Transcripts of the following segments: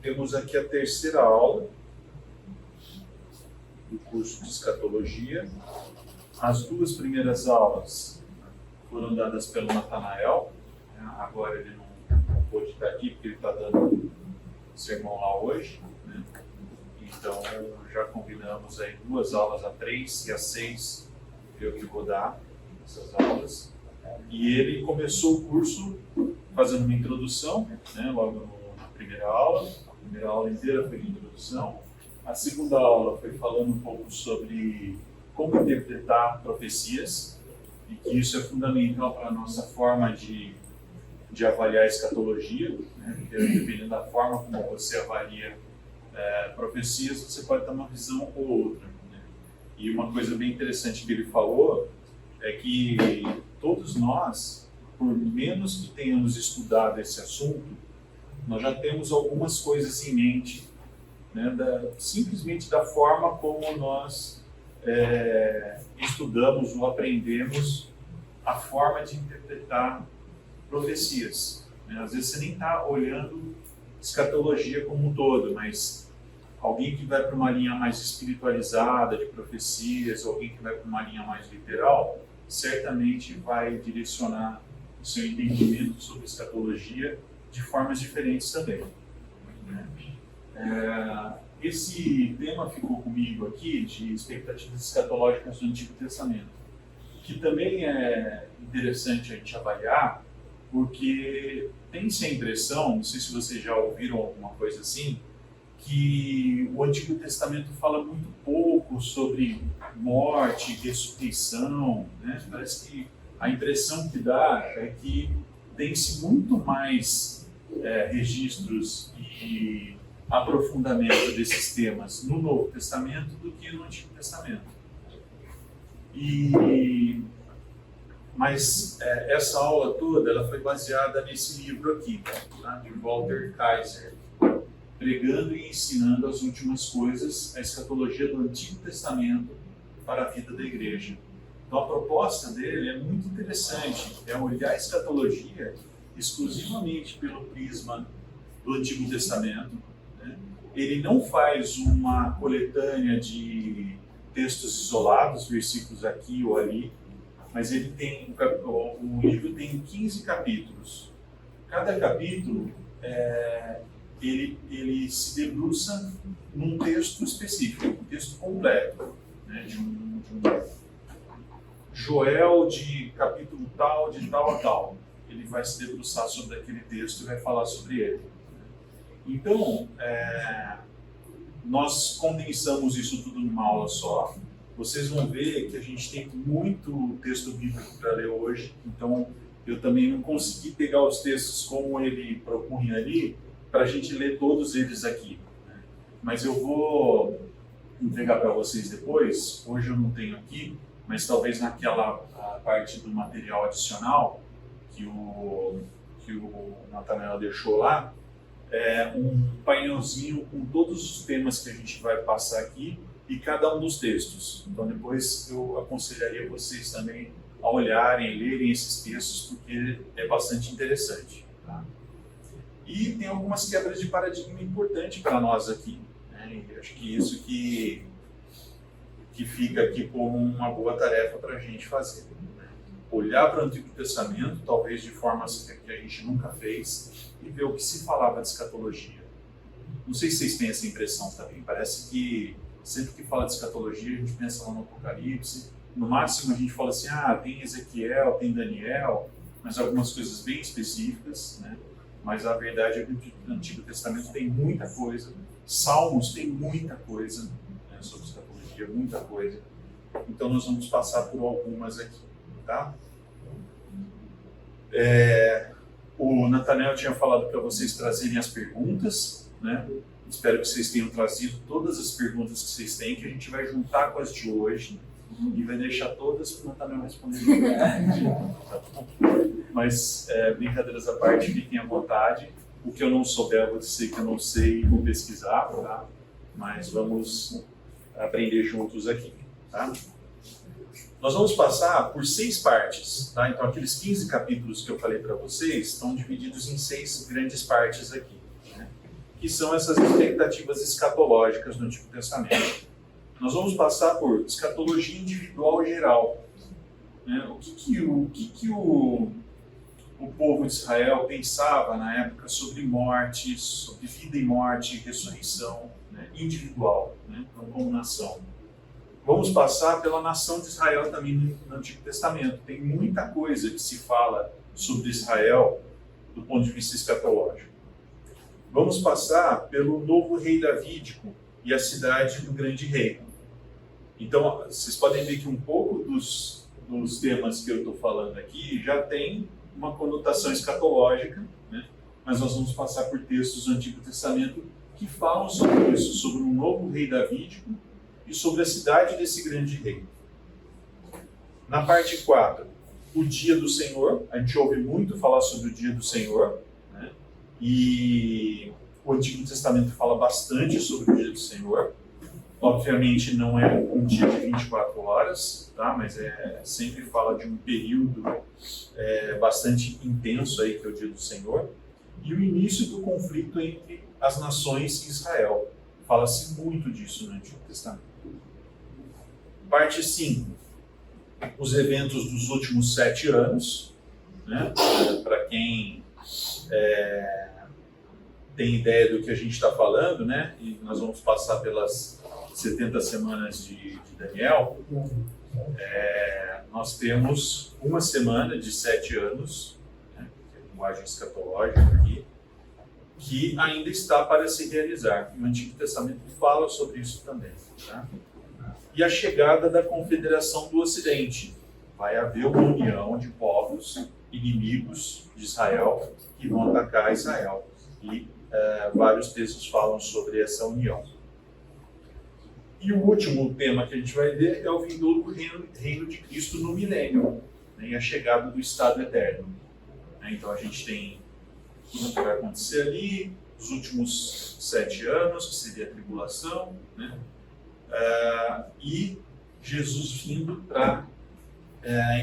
temos aqui a terceira aula do curso de Escatologia. As duas primeiras aulas foram dadas pelo Natanael, né? Agora ele não pôde estar aqui porque ele está dando sermão lá hoje, né? Então já combinamos aí 2 aulas, a 3 e a 6, eu que vou dar essas aulas. E ele começou o curso fazendo uma introdução, né? Logo na primeira aula. A primeira aula inteira foi de introdução. A segunda aula foi falando um pouco sobre como interpretar profecias, e que isso é fundamental para a nossa forma de avaliar a escatologia, né? Dependendo da forma como você avalia profecias, você pode ter uma visão ou outra, né? E uma coisa bem interessante que ele falou é que todos nós, por menos que tenhamos estudado esse assunto, nós já temos algumas coisas em mente, né? Simplesmente da forma como nós estudamos ou aprendemos a forma de interpretar profecias, né? Às vezes você nem está olhando escatologia como um todo, mas alguém que vai para uma linha mais espiritualizada de profecias, ou alguém que vai para uma linha mais literal, certamente vai direcionar o seu entendimento sobre escatologia de formas diferentes também, né? Esse tema ficou comigo aqui, de expectativas escatológicas do Antigo Testamento, que também é interessante a gente avaliar, porque tem-se a impressão, não sei se vocês já ouviram alguma coisa assim, que o Antigo Testamento fala muito pouco sobre morte, ressurreição, né? Parece que a impressão que dá é que tem-se muito mais registros e aprofundamento desses temas no Novo Testamento do que no Antigo Testamento. Mas essa aula toda ela foi baseada nesse livro aqui, tá? De Walter Kaiser, Pregando e Ensinando as Últimas Coisas, a Escatologia do Antigo Testamento para a Vida da Igreja. Então a proposta dele é muito interessante, é olhar a escatologia exclusivamente pelo prisma do Antigo Testamento, né? Ele não faz uma coletânea de textos isolados, versículos aqui ou ali, mas ele tem, o livro tem 15 capítulos. Cada capítulo ele se debruça num texto específico, um texto completo, né? de um Joel de capítulo tal, de tal a tal. Ele vai se debruçar sobre aquele texto e vai falar sobre ele. Então, nós condensamos isso tudo numa aula só. Vocês vão ver que a gente tem muito texto bíblico para ler hoje, então eu também não consegui pegar os textos como ele propunha ali, para a gente ler todos eles aqui, né? Mas eu vou entregar para vocês depois. Hoje eu não tenho aqui, mas talvez naquela parte do material adicional que o Natanael deixou lá, um painelzinho com todos os temas que a gente vai passar aqui e cada um dos textos. Então depois eu aconselharia vocês também a olharem, lerem esses textos, porque é bastante interessante, tá? E tem algumas quebras de paradigma importantes para nós aqui, né? E acho que isso que fica aqui como uma boa tarefa para a gente fazer, né? Olhar para o Antigo Testamento, talvez de formas que a gente nunca fez, e ver o que se falava de escatologia. Não sei se vocês têm essa impressão também. Parece que sempre que fala de escatologia, a gente pensa lá no Apocalipse. No máximo a gente fala assim, tem Ezequiel, tem Daniel, mas algumas coisas bem específicas, né? Mas a verdade é que o Antigo Testamento tem muita coisa. Salmos tem muita coisa, né, sobre escatologia, muita coisa. Então nós vamos passar por algumas aqui, tá? O Natanael tinha falado para vocês trazerem as perguntas, né? Espero que vocês tenham trazido todas as perguntas que vocês têm, que a gente vai juntar com as de hoje e vai deixar todas para o Natanael responder. Tá bom? Mas, brincadeiras à parte, fiquem à vontade. O que eu não souber, eu vou dizer que eu não sei e vou pesquisar, tá? Mas vamos aprender juntos aqui, tá? Nós vamos passar por 6 partes, tá? Então, aqueles 15 capítulos que eu falei para vocês estão divididos em 6 grandes partes aqui, né? que são essas expectativas escatológicas do Antigo Testamento. Nós vamos passar por escatologia individual e geral. Né? O que o povo de Israel pensava na época sobre morte, sobre vida e morte, ressurreição, né? Individual, né? Não como nação. Vamos passar pela nação de Israel também no Antigo Testamento. Tem muita coisa que se fala sobre Israel do ponto de vista escatológico. Vamos passar pelo novo rei davídico e a cidade do grande rei. Então, vocês podem ver que um pouco dos temas que eu estou falando aqui já tem uma conotação escatológica, né? Mas nós vamos passar por textos do Antigo Testamento que falam sobre isso, sobre um novo rei davídico e sobre a cidade desse grande rei. Na parte 4, o dia do Senhor. A gente ouve muito falar sobre o dia do Senhor, né? E o Antigo Testamento fala bastante sobre o dia do Senhor. Obviamente não é um dia de 24 horas, tá? Mas sempre fala de um período bastante intenso aí, que é o dia do Senhor. E o início do conflito entre as nações e Israel. Fala-se muito disso no Antigo Testamento. Parte 5. Os eventos dos últimos 7 anos. Né? Para quem tem ideia do que a gente está falando, né? E nós vamos passar pelas 70 semanas de Daniel. Nós temos uma semana de 7 anos, né? Que é a linguagem escatológica aqui, que ainda está para se realizar. E o Antigo Testamento fala sobre isso também. Tá? E a chegada da Confederação do Ocidente. Vai haver uma união de povos inimigos de Israel que vão atacar Israel. E vários textos falam sobre essa união. E o último tema que a gente vai ver é o vindouro reino de Cristo no milênio, né, e a chegada do Estado eterno. Então a gente tem tudo que vai acontecer ali, os últimos 7 anos, que seria a tribulação, né, e Jesus vindo para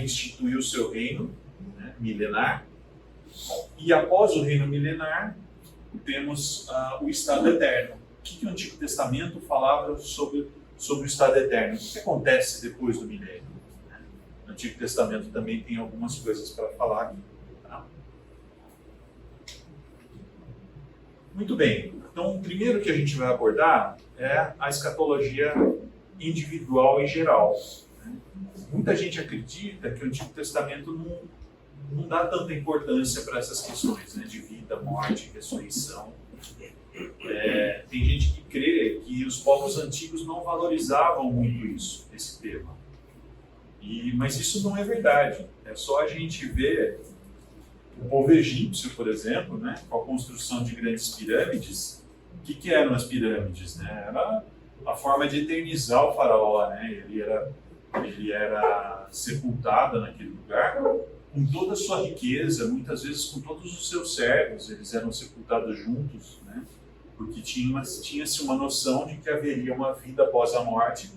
instituir o seu reino, né, milenar. E após o reino milenar, temos o Estado eterno. O que o Antigo Testamento falava sobre o Estado eterno? O que acontece depois do milênio? O Antigo Testamento também tem algumas coisas para falar aqui. Tá? Muito bem. Então, o primeiro que a gente vai abordar é a escatologia individual e geral. Muita gente acredita que o Antigo Testamento não dá tanta importância para essas questões, né, de vida, morte, ressurreição. Tem gente que crê que os povos antigos não valorizavam muito isso, esse tema. Mas isso não é verdade. É só a gente ver o povo egípcio, por exemplo, né, com a construção de grandes pirâmides. O que eram as pirâmides? Né? Era a forma de eternizar o faraó. Né? Ele era sepultado naquele lugar com toda a sua riqueza, muitas vezes com todos os seus servos. Eles eram sepultados juntos, né? Porque tinha-se uma noção de que haveria uma vida após a morte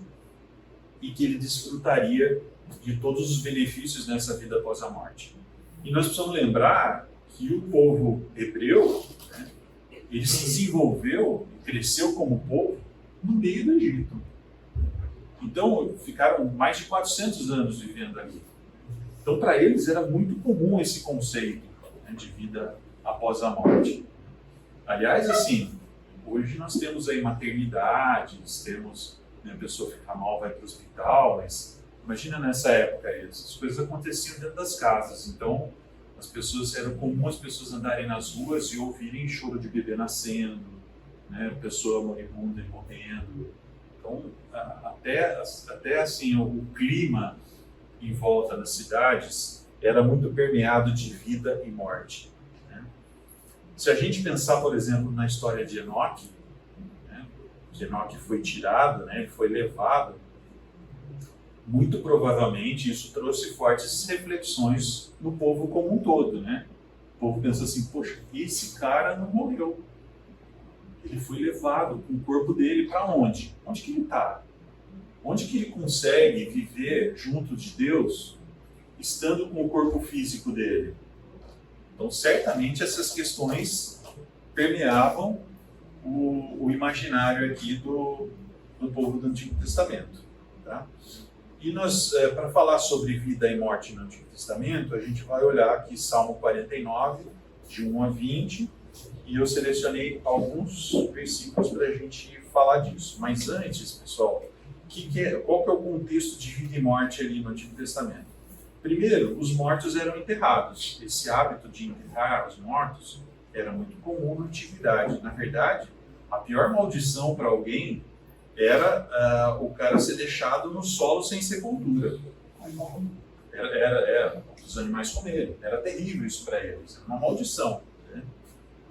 e que ele desfrutaria de todos os benefícios nessa vida após a morte. E nós precisamos lembrar que o povo hebreu, né, ele se desenvolveu e cresceu como povo no meio do Egito. Então, ficaram mais de 400 anos vivendo ali. Então, para eles era muito comum esse conceito, né, de vida após a morte. Aliás, assim, hoje nós temos aí maternidades, temos, né, a pessoa fica mal, vai para o hospital, mas imagina nessa época aí, essas coisas aconteciam dentro das casas. Então, era comum as pessoas andarem nas ruas e ouvirem choro de bebê nascendo, né, pessoa moribunda e morrendo. Então, até assim, o clima em volta das cidades era muito permeado de vida e morte. Né? Se a gente pensar, por exemplo, na história de Enoque, né, que Enoque foi tirado, né, foi levado, muito provavelmente isso trouxe fortes reflexões no povo como um todo. Né? O povo pensa assim, poxa, esse cara não morreu. Ele foi levado com o corpo dele para onde? Onde que ele está? Onde que ele consegue viver junto de Deus, estando com o corpo físico dele? Então, certamente essas questões permeavam o imaginário aqui do povo do Antigo Testamento. Tá? E nós, para falar sobre vida e morte no Antigo Testamento, a gente vai olhar aqui Salmo 49, de 1 a 20, e eu selecionei alguns versículos para a gente falar disso. Mas antes, pessoal, qual que é o contexto de vida e morte ali no Antigo Testamento? Primeiro, os mortos eram enterrados. Esse hábito de enterrar os mortos era muito comum na antiguidade. Na verdade, a pior maldição para alguém era o cara ser deixado no solo sem sepultura. Era os animais comerem. Era terrível isso para eles. Era uma maldição. Né?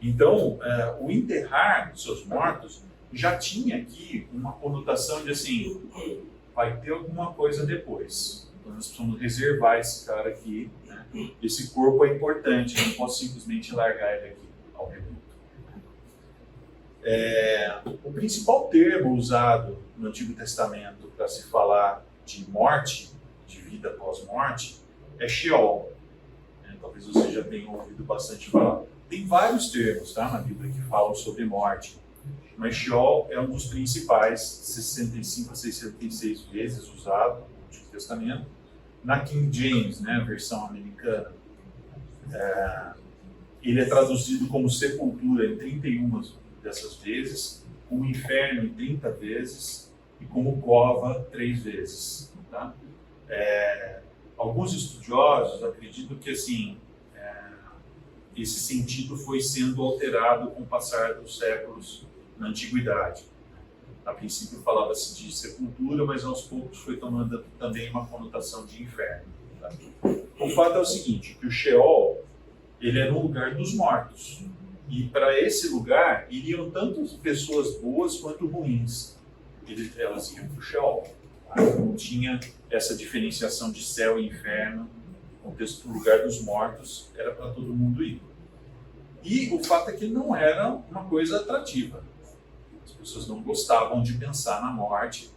Então, o enterrar seus mortos já tinha aqui uma conotação de assim, vai ter alguma coisa depois. Então, nós precisamos reservar esse cara aqui. Né? Esse corpo é importante, eu não posso simplesmente largar ele aqui ao reduto. O principal termo usado no Antigo Testamento para se falar de morte, de vida pós-morte, é Sheol. Talvez você já tenha ouvido bastante falar. Tem vários termos, tá, na Bíblia que falam sobre morte, mas Sheol é um dos principais, 65 a 66 vezes usado no Antigo Testamento. Na King James, né, a versão americana, ele é traduzido como sepultura em 31 dessas vezes, como inferno em 30 vezes e como cova 3 vezes. Tá? Alguns estudiosos acreditam que assim, esse sentido foi sendo alterado com o passar dos séculos na antiguidade. A princípio falava-se de sepultura, mas aos poucos foi tomando também uma conotação de inferno. Tá? O fato é o seguinte, que o Sheol, ele era um lugar dos mortos. E para esse lugar iriam tanto pessoas boas quanto ruins. Elas iam para o Sheol. Tá? Não tinha essa diferenciação de céu e inferno. O contexto do lugar dos mortos era para todo mundo ir. E o fato é que não era uma coisa atrativa. As pessoas não gostavam de pensar na morte,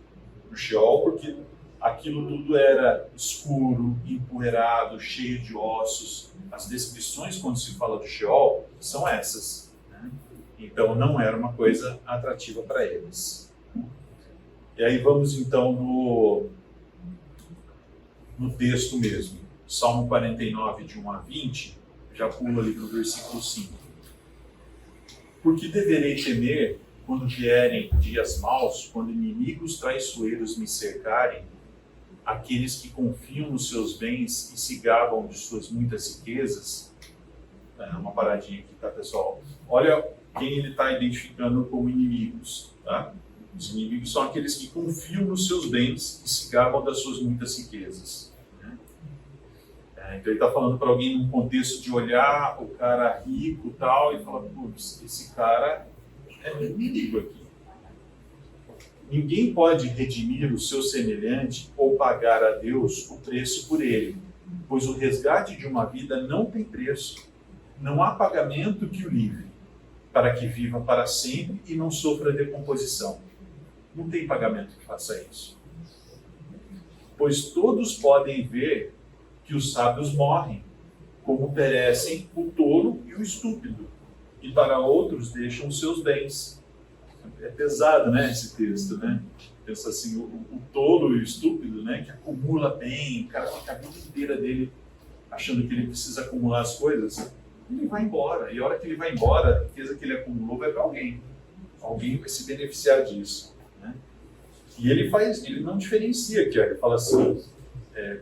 no Sheol, porque aquilo tudo era escuro, empoeirado, cheio de ossos. As descrições, quando se fala do Sheol, são essas. Né? Então, não era uma coisa atrativa para eles. E aí vamos, então, no texto mesmo. Salmo 49, de 1 a 20, já pulo ali no versículo 5. Por que deverei temer quando vierem dias maus, quando inimigos traiçoeiros me cercarem, aqueles que confiam nos seus bens e se gabam de suas muitas riquezas? Uma paradinha aqui, tá, pessoal? Olha quem ele está identificando como inimigos, tá? Os inimigos são aqueles que confiam nos seus bens e se gabam das suas muitas riquezas. Né? Então ele está falando para alguém num contexto de olhar o cara rico e tal, e falar, putz, esse cara é um inimigo aqui. Ninguém pode redimir o seu semelhante ou pagar a Deus o preço por ele, pois o resgate de uma vida não tem preço. Não há pagamento que o livre, para que viva para sempre e não sofra decomposição. Não tem pagamento que faça isso. Pois todos podem ver que os sábios morrem, como perecem o tolo e o estúpido, e para outros deixam os seus bens. É pesado, né, esse texto, né? Pensa assim, o tolo e o estúpido, né, que acumula bem, o cara fica a vida inteira dele achando que ele precisa acumular as coisas, ele vai embora. E a hora que ele vai embora, a riqueza que ele acumulou vai para alguém. Alguém vai se beneficiar disso. Né? E ele não diferencia aqui, ele fala assim,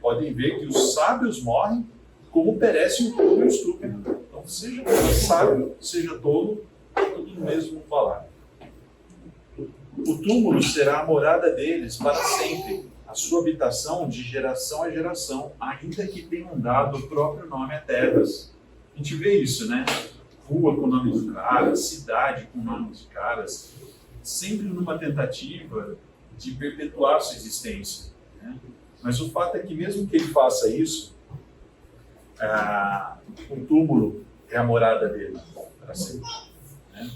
podem ver que os sábios morrem como perece o tolo e o estúpido. Então, seja sábio, seja tolo, tudo no mesmo falar. O túmulo será a morada deles para sempre, a sua habitação de geração a geração, ainda que tenham dado o próprio nome a terras. A gente vê isso, né? Rua com nome de caras, cidade com nome de caras, sempre numa tentativa de perpetuar sua existência. Né? Mas o fato é que mesmo que ele faça isso, o túmulo é a morada dele para sempre. Né?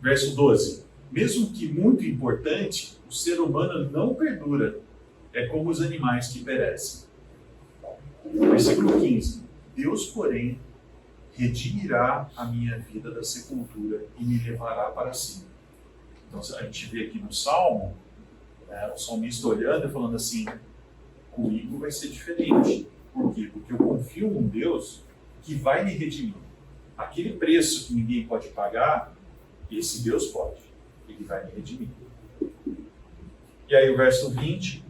Verso 12. Mesmo que muito importante, o ser humano não perdura. É como os animais que perecem. Versículo 15. Deus, porém, redimirá a minha vida da sepultura e me levará para si. Então a gente vê aqui no Salmo, o salmista olhando e falando assim, comigo vai ser diferente. Por quê? Porque eu confio num Deus que vai me redimir. Aquele preço que ninguém pode pagar, esse Deus pode. Ele vai me redimir. E aí o verso 20,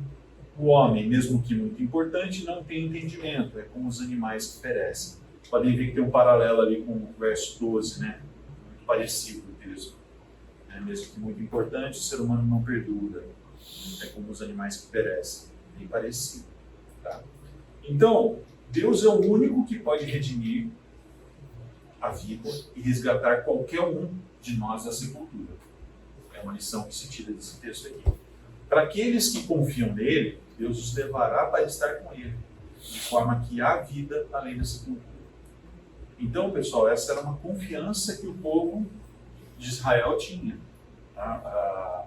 o homem, mesmo que muito importante, não tem entendimento, é como os animais que perecem. Podem ver que tem um paralelo ali com o verso 12, né? Muito parecido o texto. Mesmo que muito importante, o ser humano não perdura. É como os animais que perecem. Bem parecido. Tá? Então, Deus é o único que pode redimir a vida e resgatar qualquer um de nós da sepultura. É uma lição que se tira desse texto aqui. Para aqueles que confiam nele, Deus os levará para estar com ele, de forma que há vida além da sepultura. Então, pessoal, essa era uma confiança que o povo de Israel tinha. Tá?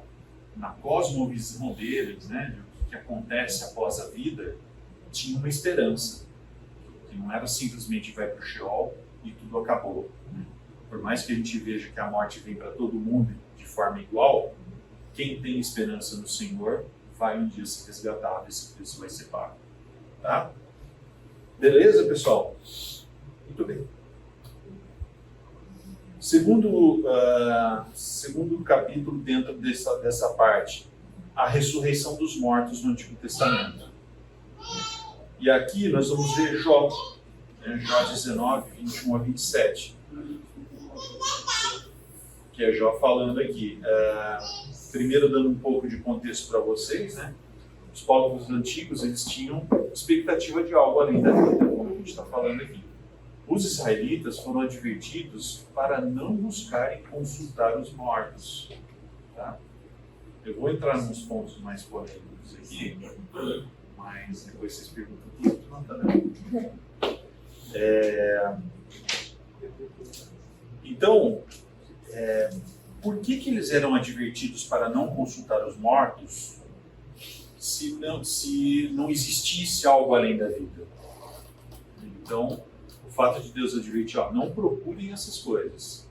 Na cosmovisão deles, né, de o que acontece após a vida, tinha uma esperança. Que não era simplesmente vai para o Sheol e tudo acabou. Por mais que a gente veja que a morte vem para todo mundo de forma igual, quem tem esperança no Senhor vai um dia ser resgatado, esse preço vai ser pago. Tá? Beleza, pessoal? Muito bem. Segundo capítulo dentro dessa parte, a ressurreição dos mortos no Antigo Testamento. E aqui nós vamos ver Jó, Jó 19, 21 a 27. Que é Jó falando aqui. Primeiro dando um pouco de contexto para vocês, né? Os povos antigos, eles tinham expectativa de algo além da vida, como a gente está falando aqui. Os israelitas foram advertidos para não buscarem consultar os mortos. Tá? Eu vou entrar nos pontos mais polêmicos aqui, mas depois vocês perguntam tudo. Não, tá dando. Então, por que eles eram advertidos para não consultar os mortos se não existisse algo além da vida? Então, o fato de Deus advertir, não procurem essas coisas,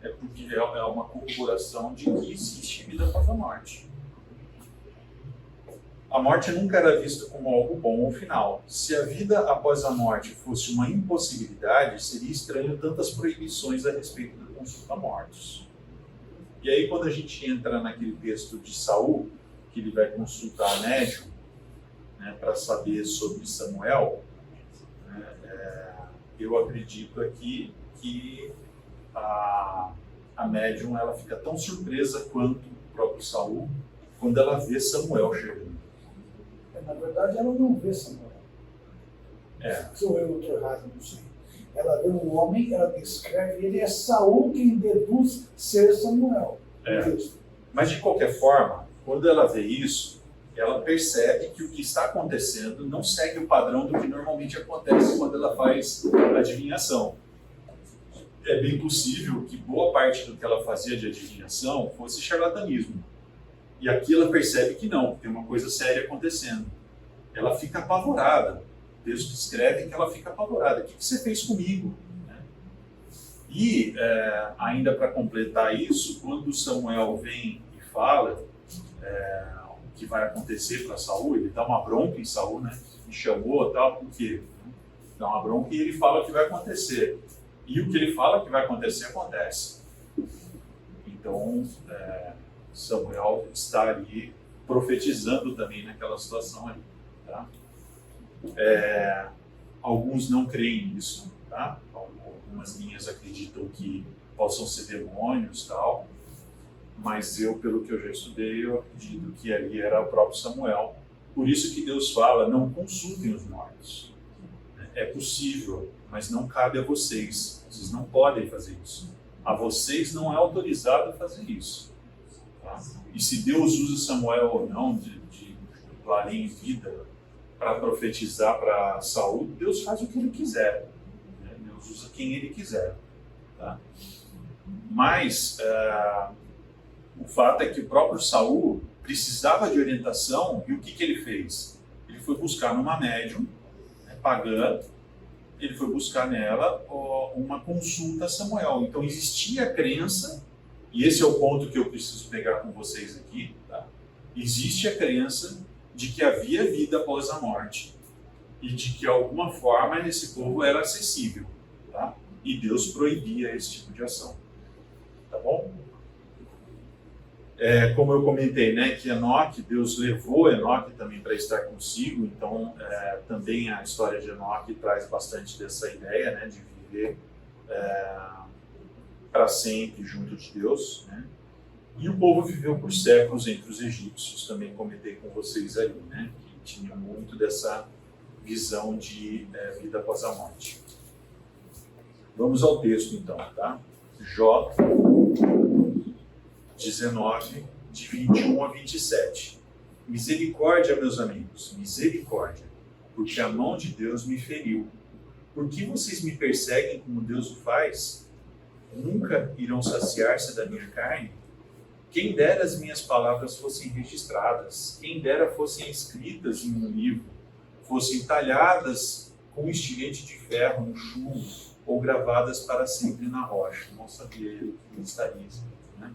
é porque é uma corroboração de que existe vida após a morte. A morte nunca era vista como algo bom ou final. Se a vida após a morte fosse uma impossibilidade, seria estranho tantas proibições a respeito da consulta a mortos. E aí, quando a gente entra naquele texto de Saul, que ele vai consultar a médium, né, para saber sobre Samuel, eu acredito aqui que a médium ela fica tão surpresa quanto o próprio Saul quando ela vê Samuel chegando. Na verdade, ela não vê Samuel. Sou eu outro errado, não sei. Ela vê um homem, ela descreve, ele é Saul quem deduz ser Samuel. Mas de qualquer forma, quando ela vê isso, ela percebe que o que está acontecendo não segue o padrão do que normalmente acontece quando ela faz adivinhação. É bem possível que boa parte do que ela fazia de adivinhação fosse charlatanismo. E aqui ela percebe que não, que tem uma coisa séria acontecendo. Ela fica apavorada. Deus descreve que ela fica apavorada. O que você fez comigo? E, ainda para completar isso, quando Samuel vem e fala o que vai acontecer para Saul, ele dá uma bronca em Saul, né? Me chamou e tal, por quê? Dá uma bronca e ele fala o que vai acontecer. E o que ele fala que vai acontecer, acontece. Então, Samuel está ali profetizando também naquela situação ali. Tá? Alguns não creem nisso, tá? Algumas linhas acreditam que possam ser demônios e tal, mas eu, pelo que eu já estudei, eu acredito que ali era o próprio Samuel. Por isso que Deus fala, não consultem os mortos. É possível, mas não cabe a vocês. Vocês não podem fazer isso. A vocês não é autorizado a fazer isso. Tá? E se Deus usa Samuel ou não, de além em vida, para profetizar para Saul, Deus faz o que ele quiser. Né? Deus usa quem ele quiser. Tá? Mas o fato é que o próprio Saul precisava de orientação, e o que ele fez? Ele foi buscar numa médium, pagã, ele foi buscar nela uma consulta a Samuel. Então existia a crença, e esse é o ponto que eu preciso pegar com vocês aqui, tá? Existe a crença de que havia vida após a morte e de que, de alguma forma, esse povo era acessível, tá? E Deus proibia esse tipo de ação, tá bom? Como eu comentei, né, que Enoque, Deus levou Enoque também para estar consigo, então também a história de Enoque traz bastante dessa ideia, né, de viver para sempre junto de Deus, né? E o povo viveu por séculos entre os egípcios, também comentei com vocês ali, né, que tinha muito dessa visão de vida após a morte. Vamos ao texto então, tá? Jó 19, de 21 a 27. Misericórdia, meus amigos, misericórdia, porque a mão de Deus me feriu. Por que vocês me perseguem como Deus o faz? Nunca irão saciar-se da minha carne? Quem dera as minhas palavras fossem registradas, quem dera fossem escritas em um livro, fossem talhadas com estilete de ferro no chumbo, ou gravadas para sempre na rocha. Não sabia que estaria isso, né?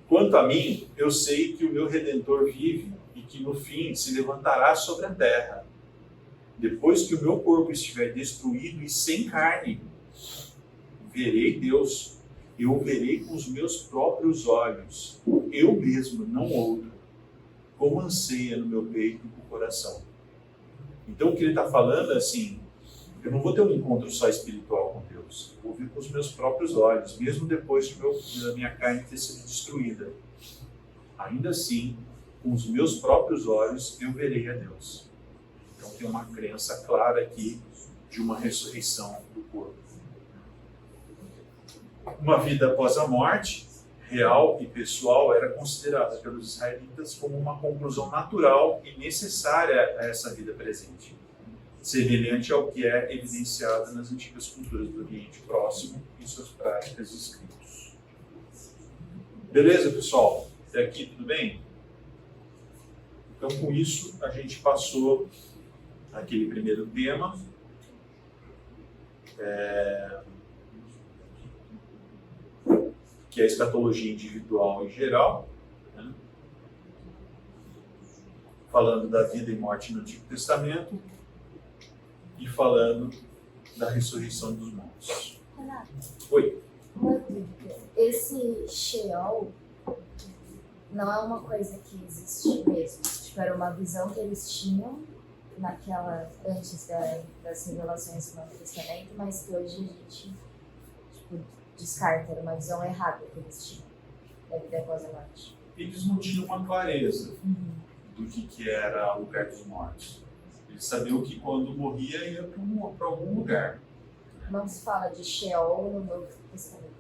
Quanto a mim, eu sei que o meu Redentor vive e que no fim se levantará sobre a terra. Depois que o meu corpo estiver destruído e sem carne, verei Deus. Eu o verei com os meus próprios olhos, eu mesmo, não outro, como anseia no meu peito o coração. Então o que ele está falando é assim, eu não vou ter um encontro só espiritual com Deus, eu vou ver com os meus próprios olhos, mesmo depois de minha carne ter sido destruída. Ainda assim, com os meus próprios olhos, eu verei a Deus. Então tem uma crença clara aqui de uma ressurreição do corpo. Uma vida após a morte, real e pessoal, era considerada pelos israelitas como uma conclusão natural e necessária a essa vida presente, semelhante ao que é evidenciado nas antigas culturas do Oriente Próximo e suas práticas e escritos. Beleza, pessoal? Até aqui tudo bem? Então, com isso, a gente passou aquele primeiro tema. Que é a escatologia individual em geral, né? Falando da vida e morte no Antigo Testamento e falando da ressurreição dos mortos. Renato, Oi. uma dúvida. Esse Sheol não é uma coisa que existe mesmo? Tipo, era uma visão que eles tinham antes das revelações do Novo Testamento, mas que hoje a gente descarta, era uma visão errada que eles tinham da vida após a morte. Eles não tinham uma clareza do que era o lugar dos mortos. Eles sabiam que quando morria ia para algum lugar. Não se fala de Sheol no Novo Testamento.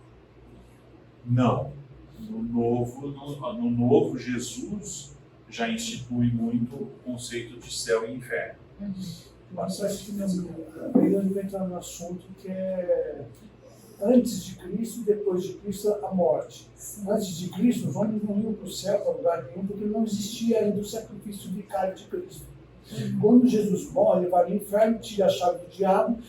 Não. No Novo, Jesus já institui muito o conceito de céu e inferno. Mas acho que aí a gente vai entrar no assunto que é antes de Cristo e depois de Cristo a morte. Antes de Cristo, os homens não iam para o céu, para lugar nenhum, porque não existia ainda o sacrifício vicário de Cristo. Quando Jesus morre, ele vai no inferno, tira a chave do diabo,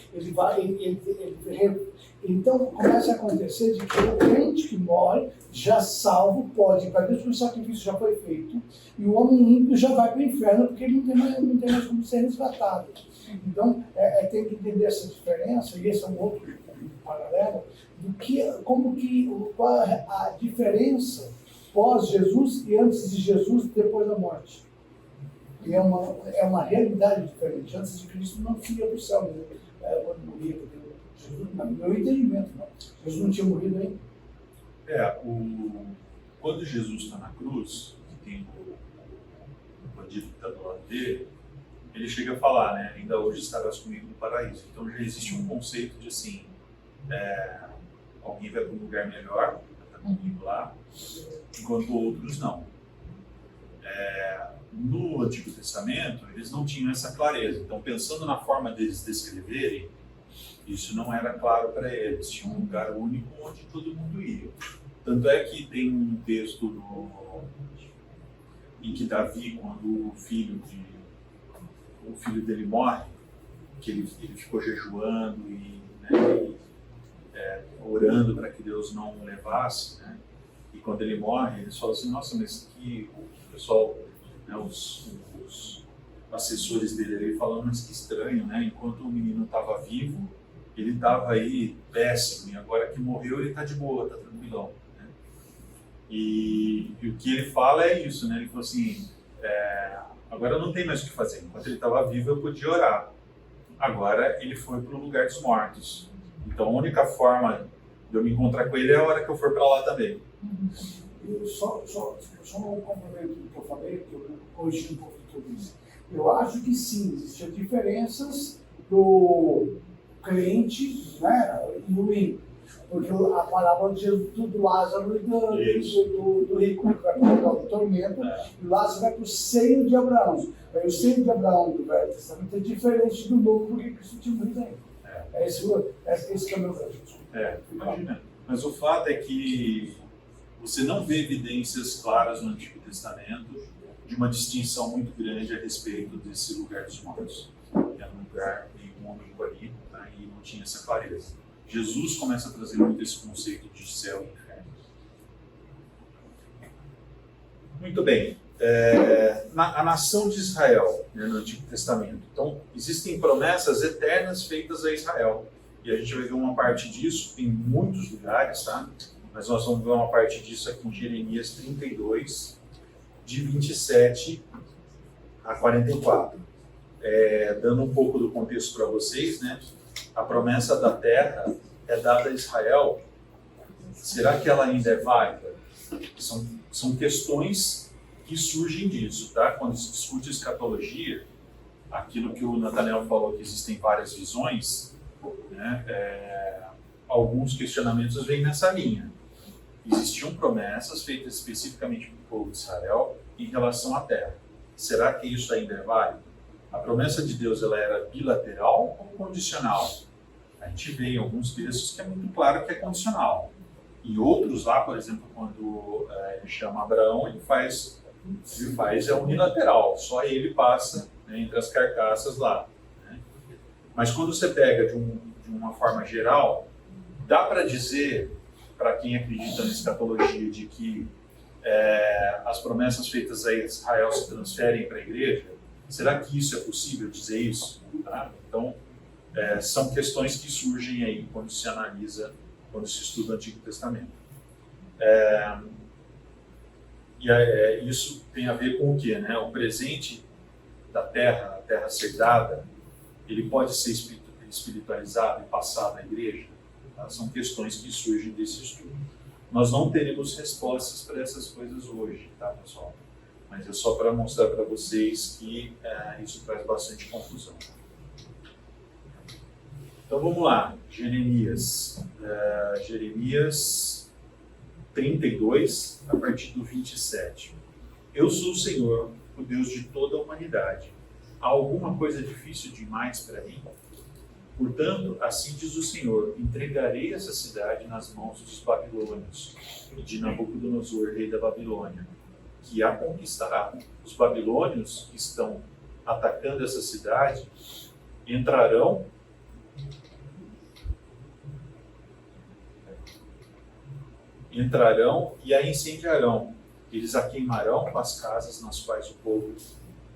então começa a acontecer de que o crente que morre, já salvo, pode ir para Deus, porque o sacrifício já foi feito, e o homem ímpio já vai para o inferno, porque ele não tem mais como ser resgatado. Então, tem que entender essa diferença, e esse é um outro paralelo, qual é a diferença pós-Jesus e antes de Jesus e depois da morte. E é uma realidade diferente. Antes de Cristo não se ia para o céu, quando morria. Jesus, no meu entendimento, não. Jesus não tinha morrido ainda. Quando Jesus está na cruz, que tem o bandido que está do lado dele, ele chega a falar, né? Ainda hoje estarás comigo no paraíso. Então já existe um conceito de assim, alguém vai para um lugar melhor, está comigo lá, enquanto outros não. No Antigo Testamento, eles não tinham essa clareza. Então, pensando na forma deles descreverem, isso não era claro para eles. Tinha um lugar único onde todo mundo ia. Tanto é que tem um texto em que Davi, quando o filho dele morre, que ele ficou jejuando e, né, orando para que Deus não o levasse, né? E quando ele morre, eles falam assim, nossa, mas que o pessoal, né, os assessores dele ali falando, mas que estranho, né? Enquanto o menino estava vivo, ele estava aí péssimo, e agora que morreu ele está de boa, está tranquilão, né? E o que ele fala é isso, né? Ele falou assim, agora não tem mais o que fazer, enquanto ele estava vivo eu podia orar, agora ele foi para o lugar dos mortos, então a única forma de eu me encontrar com ele é a hora que eu for para lá também. Eu só um complemento do que eu falei, que eu corrigi um pouco do que eu disse. Eu acho que sim, existem diferenças do crente, né, e o ímpio. Porque a palavra de do Lázaro e do rico que vai para o tormento, e Lázaro vai para o seio de Abraão. Aí o seio de Abraão do Velho Testamento é diferente do novo, porque Cristo tinha muito aí. Esse que é o meu caso. Imagina. Mas o fato é que você não vê evidências claras no Antigo Testamento de uma distinção muito grande a respeito desse lugar dos mortos. Era um lugar meio único ali, tá? E não tinha essa clareza. Jesus começa a trazer muito esse conceito de céu e inferno. Muito bem. A nação de Israel, né, no Antigo Testamento. Então, existem promessas eternas feitas a Israel. E a gente vai ver uma parte disso em muitos lugares, tá? Mas nós vamos ver uma parte disso aqui em Jeremias 32, de 27 a 44. Dando um pouco do contexto para vocês, né? A promessa da terra é dada a Israel. Será que ela ainda é válida? São questões que surgem disso, tá? Quando se discute escatologia, aquilo que o Nathaniel falou, que existem várias visões, né? Alguns questionamentos vêm nessa linha. Existiam promessas feitas especificamente para o povo de Israel em relação à terra. Será que isso ainda é válido? A promessa de Deus, ela era bilateral ou condicional? A gente vê em alguns textos que é muito claro que é condicional. Em outros lá, por exemplo, quando ele chama Abraão, ele faz unilateral, só ele passa, né, entre as carcaças lá, né? Mas quando você pega de uma forma geral, dá para dizer, para quem acredita na escatologia, de que as promessas feitas a Israel se transferem para a igreja? Será que isso é possível dizer isso? Tá? Então, são questões que surgem aí quando se analisa, quando se estuda o Antigo Testamento. Isso tem a ver com o quê? Né? O presente da terra, a terra ser dada, ele pode ser espiritualizado e passado à igreja? Tá? São questões que surgem desse estudo. Nós não teremos respostas para essas coisas hoje, tá, pessoal? Mas é só para mostrar para vocês que isso traz bastante confusão. Então vamos lá, Jeremias 32, a partir do 27. Eu sou o Senhor, o Deus de toda a humanidade. Há alguma coisa difícil demais para mim? Portanto, assim diz o Senhor, entregarei essa cidade nas mãos dos babilônios e de Nabucodonosor, rei da Babilônia, que a conquistará. Os babilônios que estão atacando essa cidade entrarão e a incendiarão. Eles a queimarão com as casas nas quais o povo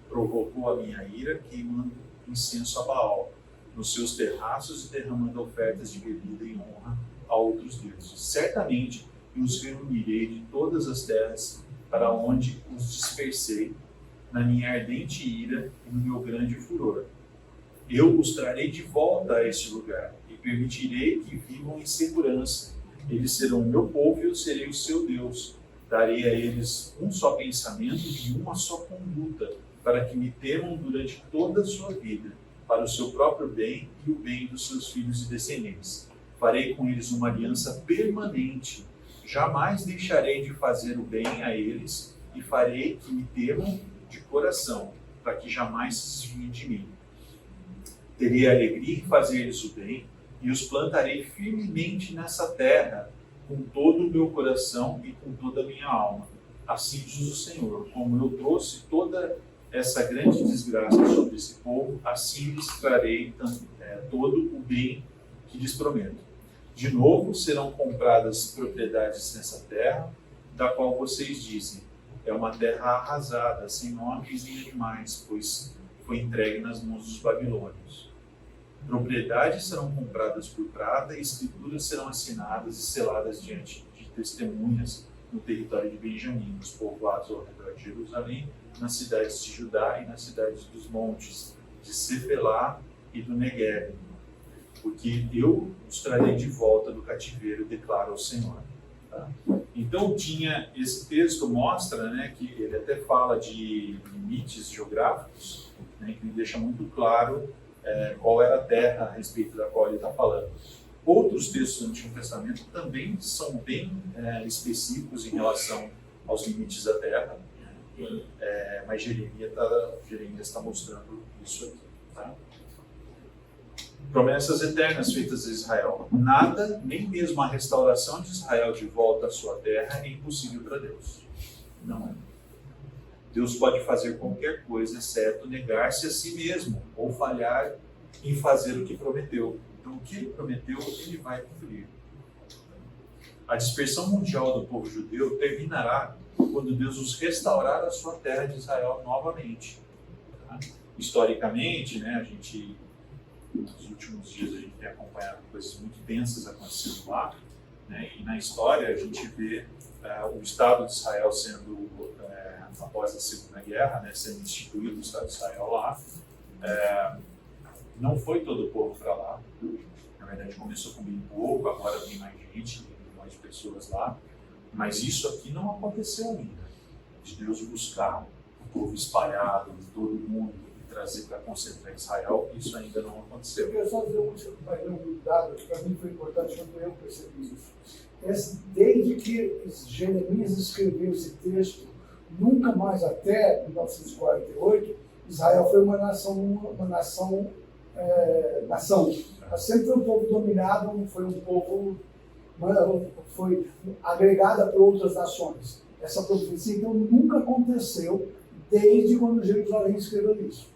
provocou a minha ira, queimando incenso a Baal, nos seus terraços e derramando ofertas de bebida em honra a outros deuses. Certamente eu os reunirei de todas as terras para onde os dispersei, na minha ardente ira e no meu grande furor. Eu os trarei de volta a este lugar e permitirei que vivam em segurança. Eles serão o meu povo e eu serei o seu Deus. Darei a eles um só pensamento e uma só conduta, para que me temam durante toda a sua vida, para o seu próprio bem e o bem dos seus filhos e descendentes. Farei com eles uma aliança permanente. Jamais deixarei de fazer o bem a eles e farei que me temam de coração, para que jamais se desviem de mim. Terei alegria em fazer-lhes o bem e os plantarei firmemente nessa terra, com todo o meu coração e com toda a minha alma. Assim diz o Senhor, como eu trouxe toda essa grande desgraça sobre esse povo, assim lhes trarei todo o bem que lhes prometo. De novo serão compradas propriedades nessa terra, da qual vocês dizem, é uma terra arrasada, sem homens nem animais, pois foi entregue nas mãos dos babilônios. Propriedades serão compradas por prata, e escrituras serão assinadas e seladas diante de testemunhas no território de Benjamim, nos povoados ao redor de Jerusalém, nas cidades de Judá e nas cidades dos montes, de Cefelá e do Negueb, porque eu os trarei de volta do cativeiro, declara o Senhor. Tá? Então tinha, esse texto mostra, né, que ele até fala de limites geográficos, né, que deixa muito claro qual era a terra a respeito da qual ele está falando. Outros textos do Antigo Testamento também são bem específicos em relação aos limites da terra, mas Jeremias está mostrando isso aqui. Tá? Promessas eternas feitas a Israel. Nada, nem mesmo a restauração de Israel de volta à sua terra é impossível para Deus. Não é. Deus pode fazer qualquer coisa, exceto negar-se a si mesmo ou falhar em fazer o que prometeu. Então, o que ele prometeu, ele vai cumprir. A dispersão mundial do povo judeu terminará quando Deus os restaurar a sua terra de Israel novamente. Tá? Historicamente, né, a gente, nos últimos dias, a gente tem acompanhado coisas muito tensas acontecendo lá, né, e na história a gente vê o Estado de Israel sendo, após a Segunda Guerra, né, sendo instituído o Estado de Israel lá. Não foi todo o povo para lá. Na verdade, começou com bem pouco, agora tem mais gente, tem milhões de pessoas lá. Mas isso aqui não aconteceu ainda. De Deus buscar o povo espalhado, todo mundo, e trazer para concentrar Israel, isso ainda não aconteceu. Eu quero só dizer um dado que para mim foi importante quando eu percebi isso. Desde que Jeremias escreveu esse texto, nunca mais até 1948, Israel foi uma nação. Mas sempre foi um povo dominado, foi um povo, foi agregada por outras nações. Essa profecia, então, nunca aconteceu desde quando Jerusalém escreveu isso.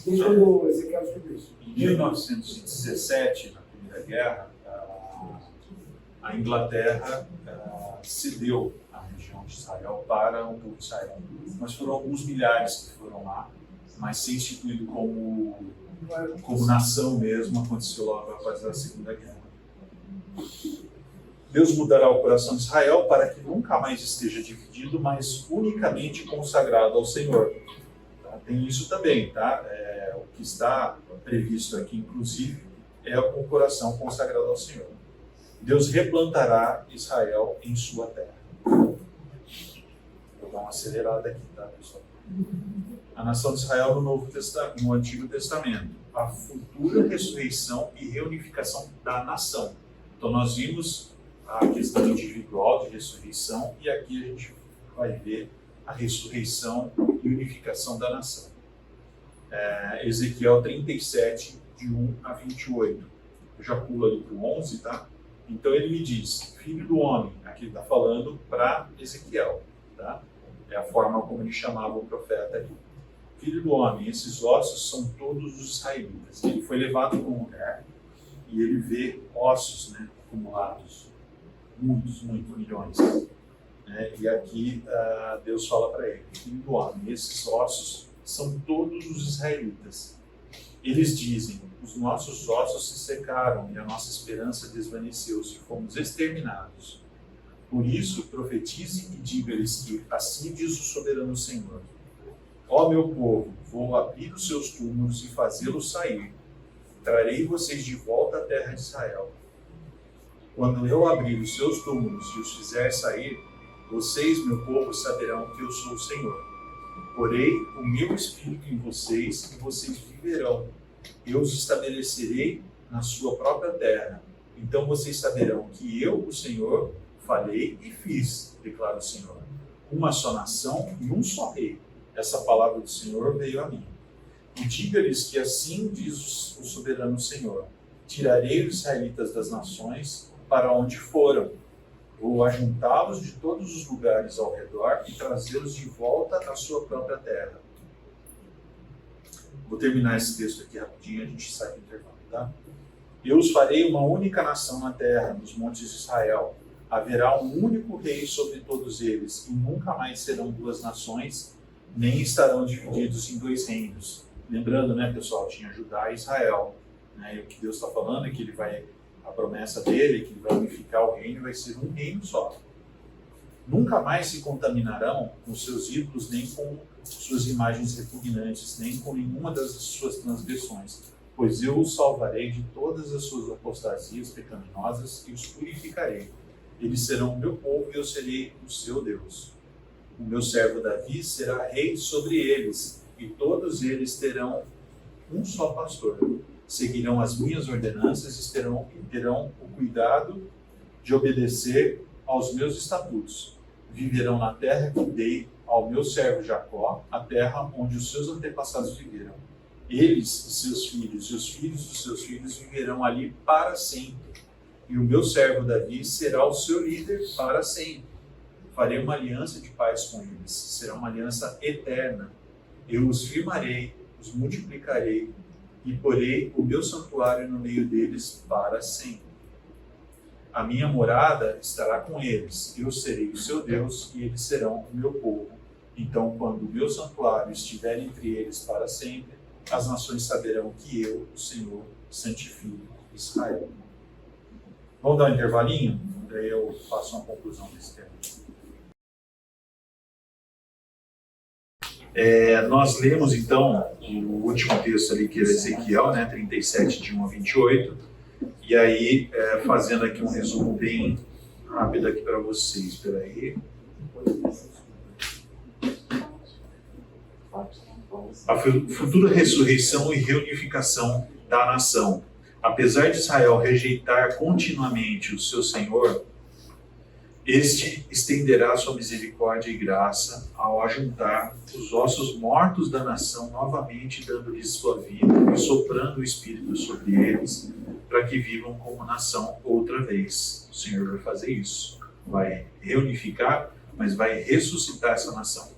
Desde quando Ezequiel escreveu isso. Em 1917, na Primeira Guerra, a Inglaterra cedeu a região de Israel para o povo de Israel. Mas foram alguns milhares que foram lá, mas ser instituído como nação mesmo aconteceu logo após a Segunda Guerra. Deus mudará o coração de Israel para que nunca mais esteja dividido, mas unicamente consagrado ao Senhor. Tá? Tem isso também, tá? O que está previsto aqui, inclusive, é o coração consagrado ao Senhor. Deus replantará Israel em sua terra. Vou dar uma acelerada aqui, tá, pessoal? A nação de Israel no Antigo Testamento, a futura ressurreição e reunificação da nação. Então nós vimos a questão individual de ressurreição e aqui a gente vai ver a ressurreição e unificação da nação. Ezequiel 37, de 1 a 28. Eu já pulo ali para o 11, tá? Então ele me diz, filho do homem, aqui ele está falando para Ezequiel, tá? É a forma como ele chamava o profeta ali. Filho do homem, esses ossos são todos os israelitas. Ele foi levado para um lugar e ele vê ossos, né, acumulados, muitos milhões. Né? E aqui Deus fala para ele, filho do homem, esses ossos são todos os israelitas. Eles dizem, os nossos ossos se secaram e a nossa esperança desvaneceu-se, fomos exterminados. Por isso, profetize e diga-lhes que assim diz o soberano Senhor. Ó meu povo, vou abrir os seus túmulos e fazê-los sair. Trarei vocês de volta à terra de Israel. Quando eu abrir os seus túmulos e os fizer sair, vocês, meu povo, saberão que eu sou o Senhor. Porei o meu espírito em vocês e vocês viverão. Eu os estabelecerei na sua própria terra. Então vocês saberão que eu, o Senhor, falei e fiz, declara o Senhor. Uma só nação e um só rei. Essa palavra do Senhor veio a mim. E diga-lhes que assim diz o soberano Senhor. Tirarei os israelitas das nações para onde foram. Vou ajuntá-los de todos os lugares ao redor e trazê-los de volta à sua própria terra. Vou terminar esse texto aqui rapidinho, a gente sai do intervalo, tá? Eu os farei uma única nação na terra, nos montes de Israel. Haverá um único rei sobre todos eles, e nunca mais serão duas nações, nem estarão divididos em dois reinos. Lembrando, né, pessoal, tinha Judá e Israel. Né? E o que Deus está falando é que a promessa dele é que ele vai unificar o reino e vai ser um reino só. Nunca mais se contaminarão com seus ídolos, nem com suas imagens repugnantes, nem com nenhuma das suas transgressões, pois eu os salvarei de todas as suas apostasias pecaminosas e os purificarei. Eles serão o meu povo e eu serei o seu Deus. O meu servo Davi será rei sobre eles, e todos eles terão um só pastor. Seguirão as minhas ordenanças e terão o cuidado de obedecer aos meus estatutos. Viverão na terra que dei ao meu servo Jacó, a terra onde os seus antepassados viveram. Eles e seus filhos e os filhos dos seus filhos viverão ali para sempre. E o meu servo Davi será o seu líder para sempre. Farei uma aliança de paz com eles. Será uma aliança eterna. Eu os firmarei, os multiplicarei e porei o meu santuário no meio deles para sempre. A minha morada estará com eles. Eu serei o seu Deus e eles serão o meu povo. Então, quando o meu santuário estiver entre eles para sempre, as nações saberão que eu, o Senhor, santifico Israel. Vamos dar um intervalinho? Daí eu faço uma conclusão desse tema. Nós lemos então o último texto ali, que é Ezequiel, né, 37, de 1 a 28, e aí fazendo aqui um resumo bem rápido aqui para vocês. Espera aí. A futura ressurreição e reunificação da nação. Apesar de Israel rejeitar continuamente o seu Senhor, este estenderá sua misericórdia e graça ao ajuntar os ossos mortos da nação novamente, dando-lhes sua vida e soprando o Espírito sobre eles, para que vivam como nação outra vez. O Senhor vai fazer isso. Vai reunificar, mas vai ressuscitar essa nação.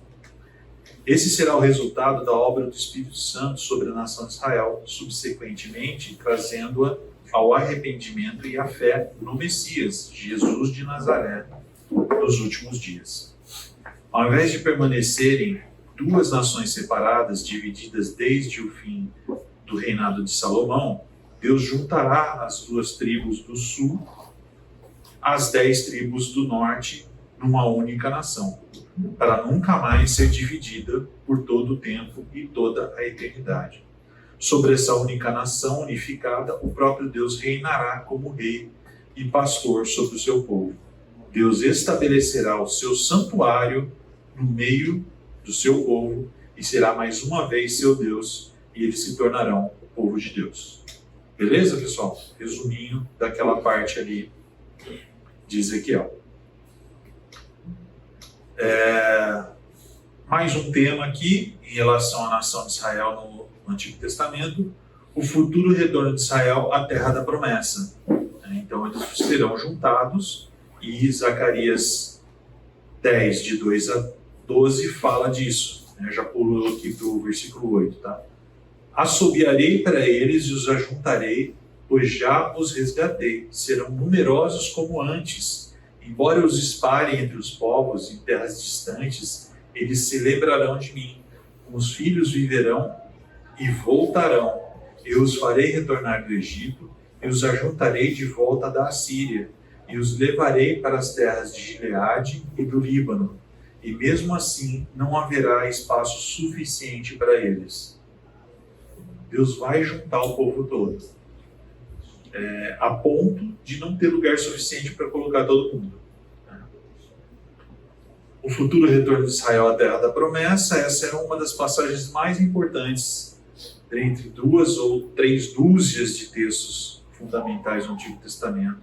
Esse será o resultado da obra do Espírito Santo sobre a nação de Israel, subsequentemente trazendo-a ao arrependimento e à fé no Messias, Jesus de Nazaré, nos últimos dias. Ao invés de permanecerem duas nações separadas, divididas desde o fim do reinado de Salomão, Deus juntará as 2 tribos do sul às 10 tribos do norte numa única nação, para nunca mais ser dividida por todo o tempo e toda a eternidade. Sobre essa única nação unificada, o próprio Deus reinará como rei e pastor sobre o seu povo. Deus estabelecerá o seu santuário no meio do seu povo e será mais uma vez seu Deus, e eles se tornarão o povo de Deus. Beleza, pessoal? Resuminho daquela parte ali de Ezequiel. Mais um tema aqui em relação à nação de Israel no Antigo Testamento: o futuro retorno de Israel à terra da promessa. Então eles serão juntados, e Zacarias 10, de 2 a 12, fala disso. Já pulo aqui para o versículo 8, tá? Assobiarei para eles e os ajuntarei, pois já os resgatei. Serão numerosos como antes. Embora os espalhem entre os povos em terras distantes, eles se lembrarão de mim. Os filhos viverão e voltarão. Eu os farei retornar do Egito e os ajuntarei de volta da Assíria e os levarei para as terras de Gileade e do Líbano. E mesmo assim não haverá espaço suficiente para eles. Deus vai juntar o povo todo, a ponto de não ter lugar suficiente para colocar todo mundo. O futuro retorno de Israel à terra da promessa, essa é uma das passagens mais importantes entre 2 ou 3 dúzias de textos fundamentais do Antigo Testamento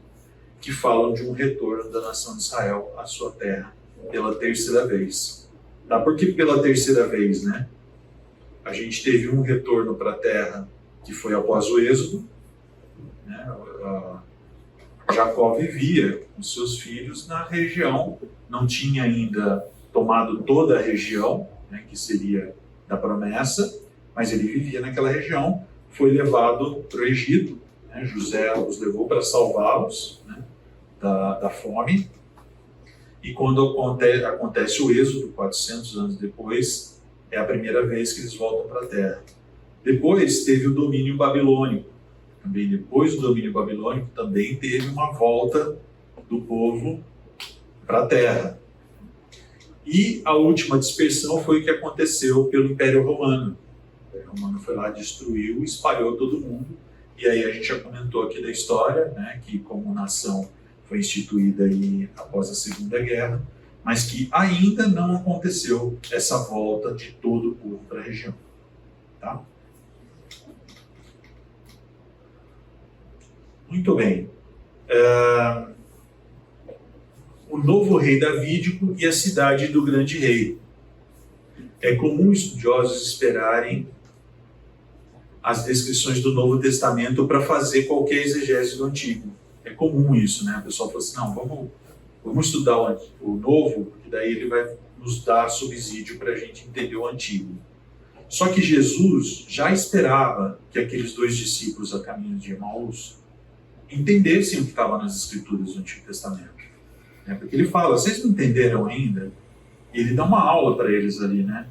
que falam de um retorno da nação de Israel à sua terra pela terceira vez. Tá? Por que pela terceira vez, né? A gente teve um retorno para a terra que foi após o Êxodo, né? Jacó vivia com seus filhos na região, não tinha ainda tomado toda a região, né, que seria da promessa, mas ele vivia naquela região, foi levado para o Egito, né? José os levou para salvá-los, né, da fome, e quando acontece o êxodo, 400 anos depois, é a primeira vez que eles voltam para a terra. Depois teve o domínio babilônico. Também depois do domínio babilônico, também teve uma volta do povo para a terra. E a última dispersão foi o que aconteceu pelo Império Romano. O Império Romano foi lá, destruiu, espalhou todo mundo. E aí a gente já comentou aqui da história, né, que como nação foi instituída aí após a Segunda Guerra, mas que ainda não aconteceu essa volta de todo o povo para a região. Tá? Muito bem. O novo rei davídico e a cidade do grande rei. É comum estudiosos esperarem as descrições do Novo Testamento para fazer qualquer exegese do Antigo. É comum isso, né? O pessoal fala assim, não, vamos estudar o Novo, porque daí ele vai nos dar subsídio para a gente entender o Antigo. Só que Jesus já esperava que aqueles 2 discípulos a caminho de Emaús entendessem o que estava nas Escrituras do Antigo Testamento. Porque ele fala, vocês não entenderam ainda? E ele dá uma aula para eles ali, né?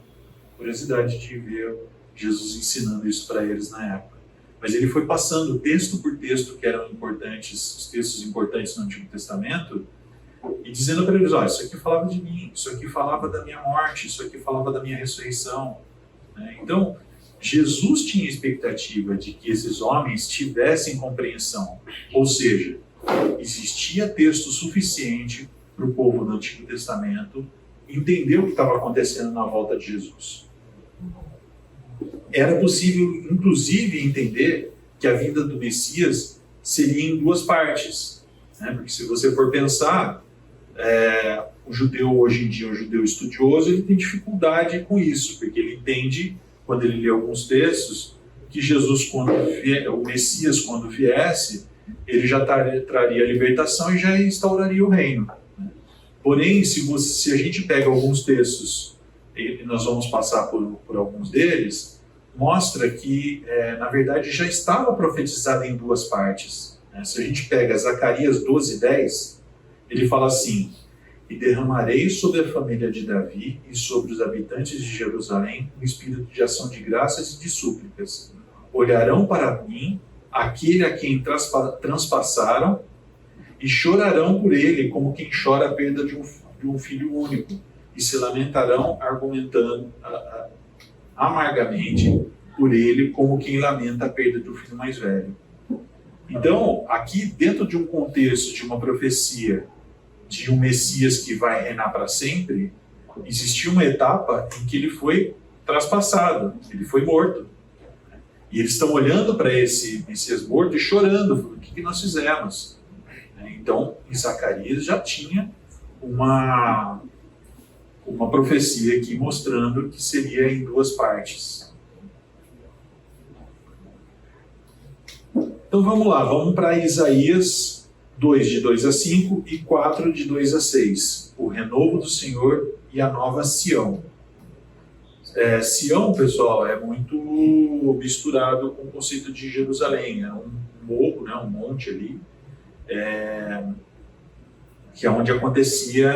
Curiosidade de ver Jesus ensinando isso para eles na época. Mas ele foi passando texto por texto que eram importantes, os textos importantes no Antigo Testamento, e dizendo para eles, olha, isso aqui falava de mim, isso aqui falava da minha morte, isso aqui falava da minha ressurreição. Então, Jesus tinha expectativa de que esses homens tivessem compreensão, ou seja, existia texto suficiente para o povo do Antigo Testamento entender o que estava acontecendo na volta de Jesus. Era possível, inclusive, entender que a vinda do Messias seria em 2 partes. Né? Porque se você for pensar, o judeu hoje em dia, o judeu estudioso, ele tem dificuldade com isso, porque ele entende, quando ele lê alguns textos, que Jesus, o Messias, quando viesse, ele já traria a libertação e já instauraria o reino. Porém, se a gente pega alguns textos, e nós vamos passar por alguns deles, mostra que, na verdade, já estava profetizado em 2 partes. Se a gente pega Zacarias 12:10, ele fala assim, e derramarei sobre a família de Davi e sobre os habitantes de Jerusalém um espírito de ação de graças e de súplicas. Olharão para mim, aquele a quem transpassaram, e chorarão por ele, como quem chora a perda de um filho único, e se lamentarão, argumentando amargamente por ele, como quem lamenta a perda do filho mais velho. Então, aqui, dentro de um contexto de uma profecia de um Messias que vai reinar para sempre, existia uma etapa em que ele foi traspassado, ele foi morto. E eles estão olhando para esse Messias morto e chorando, o que nós fizemos? Então, em Zacarias já tinha uma profecia aqui mostrando que seria em 2 partes. Então vamos lá, vamos para Isaías 2, de 2 a 5 e 4, de 2 a 6. O renovo do Senhor e a nova Sião. Sião, pessoal, é muito misturado com o conceito de Jerusalém. É um morro, né, um monte ali, que é onde acontecia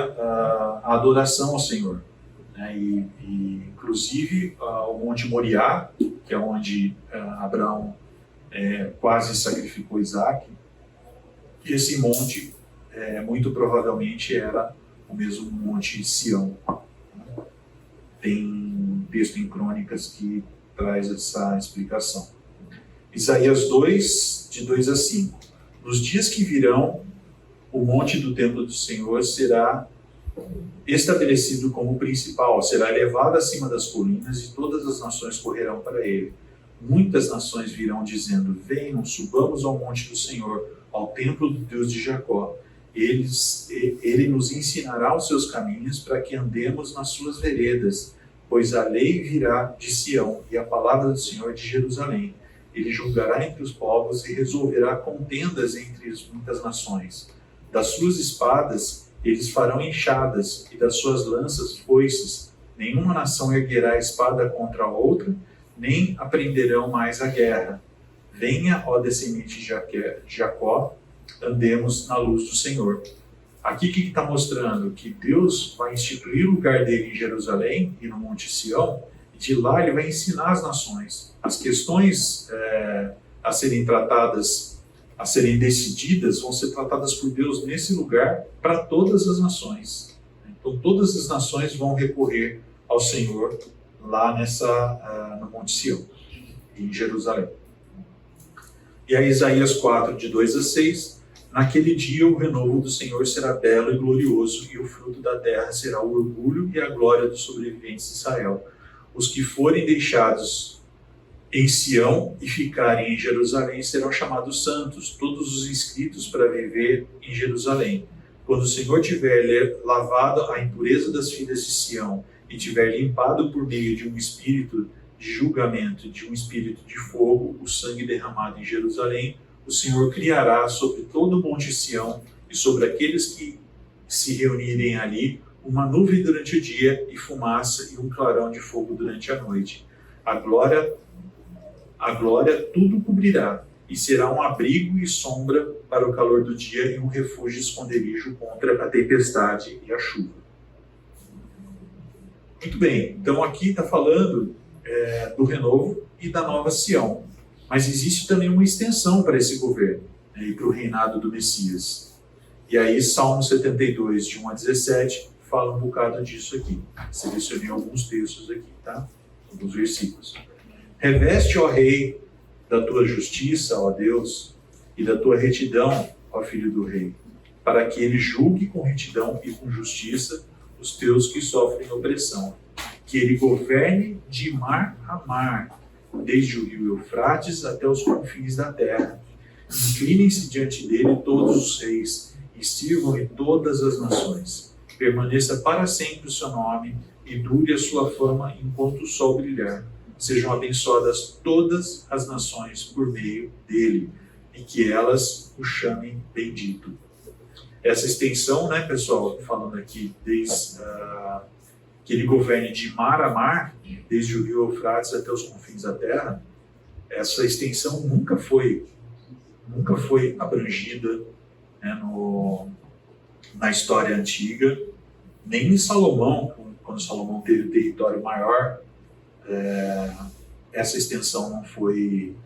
a adoração ao Senhor. Né? E inclusive, o Monte Moriá, que é onde Abraão quase sacrificou Isaac, e esse monte, muito provavelmente, era o mesmo Monte Sião. Tem um texto em Crônicas que traz essa explicação. Isaías 2, de 2 a 5. Nos dias que virão, o monte do templo do Senhor será estabelecido como principal, será elevado acima das colinas e todas as nações correrão para ele. Muitas nações virão dizendo, venham, subamos ao monte do Senhor, ao templo do Deus de Jacó. Ele nos ensinará os seus caminhos para que andemos nas suas veredas, pois a lei virá de Sião e a palavra do Senhor de Jerusalém. Ele julgará entre os povos e resolverá contendas entre as muitas nações. Das suas espadas eles farão enxadas e das suas lanças foices. Nenhuma nação erguerá espada contra a outra, nem aprenderão mais a guerra. Venha, ó descendente de Jacó, andemos na luz do Senhor. Aqui o que está mostrando? Que Deus vai instituir o lugar dele em Jerusalém e no Monte Sião, e de lá ele vai ensinar as nações. As questões a serem tratadas, a serem decididas, vão ser tratadas por Deus nesse lugar para todas as nações. Então todas as nações vão recorrer ao Senhor lá no Monte Sião, em Jerusalém. E aí Isaías 4, de 2 a 6, naquele dia o renovo do Senhor será belo e glorioso, e o fruto da terra será o orgulho e a glória dos sobreviventes de Israel. Os que forem deixados em Sião e ficarem em Jerusalém serão chamados santos, todos os inscritos para viver em Jerusalém. Quando o Senhor tiver lavado a impureza das filhas de Sião e tiver limpado por meio de um espírito de julgamento, de um espírito de fogo, o sangue derramado em Jerusalém, o Senhor criará sobre todo o Monte Sião e sobre aqueles que se reunirem ali uma nuvem durante o dia e fumaça e um clarão de fogo durante a noite. A glória tudo cobrirá, e será um abrigo e sombra para o calor do dia e um refúgio e esconderijo contra a tempestade e a chuva. Muito bem, então aqui está falando do renovo e da nova Sião. Mas existe também uma extensão para esse governo, né, e para o reinado do Messias. E aí Salmo 72, de 1 a 17, fala um bocado disso aqui. Selecionei alguns textos aqui, tá? Alguns versículos. Reveste, ó Rei, da tua justiça, ó Deus, e da tua retidão, ó Filho do Rei, para que ele julgue com retidão e com justiça os teus que sofrem opressão. Que ele governe de mar a mar, desde o rio Eufrates até os confins da terra. Inclinem-se diante dele todos os reis, e sirvam-lhe todas as nações. Permaneça para sempre o seu nome, e dure a sua fama enquanto o sol brilhar. Sejam abençoadas todas as nações por meio dele, e que elas o chamem bendito. Essa extensão, né, pessoal, falando aqui, desde que ele governe de mar a mar, desde o rio Eufrates até os confins da terra, essa extensão nunca foi abrangida, né, na história antiga, nem em Salomão, quando Salomão teve o território maior, essa extensão não foi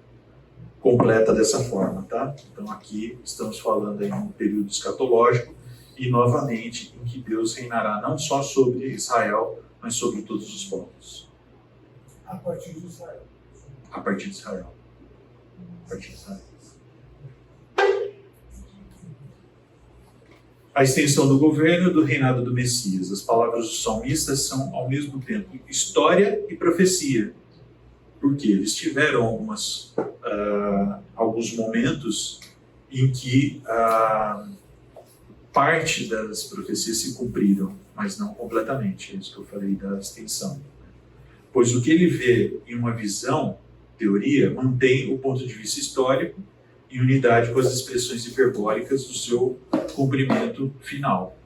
completa dessa forma, tá? Então aqui estamos falando em um período escatológico e novamente em que Deus reinará não só sobre Israel, mas sobre todos os povos. A partir de Israel. A partir de Israel. A partir de Israel. A extensão do governo e do reinado do Messias. As palavras dos salmistas são ao mesmo tempo história e profecia. Porque eles tiveram alguns momentos em que parte das profecias se cumpriram, mas não completamente. É isso que eu falei da extensão. Pois o que ele vê em uma visão, teoria, mantém o ponto de vista histórico em unidade com as expressões hiperbólicas do seu cumprimento final.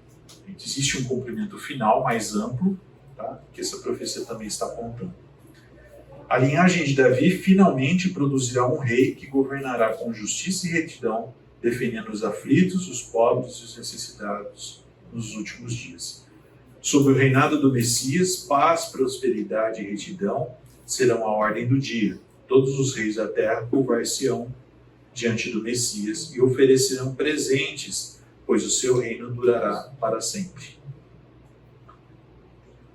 Existe um cumprimento final mais amplo, tá? Que essa profecia também está apontando. A linhagem de Davi finalmente produzirá um rei que governará com justiça e retidão, defendendo os aflitos, os pobres e os necessitados nos últimos dias. Sob o reinado do Messias, paz, prosperidade e retidão serão a ordem do dia. Todos os reis da terra curvar-se-ão diante do Messias e oferecerão presentes, pois o seu reino durará para sempre.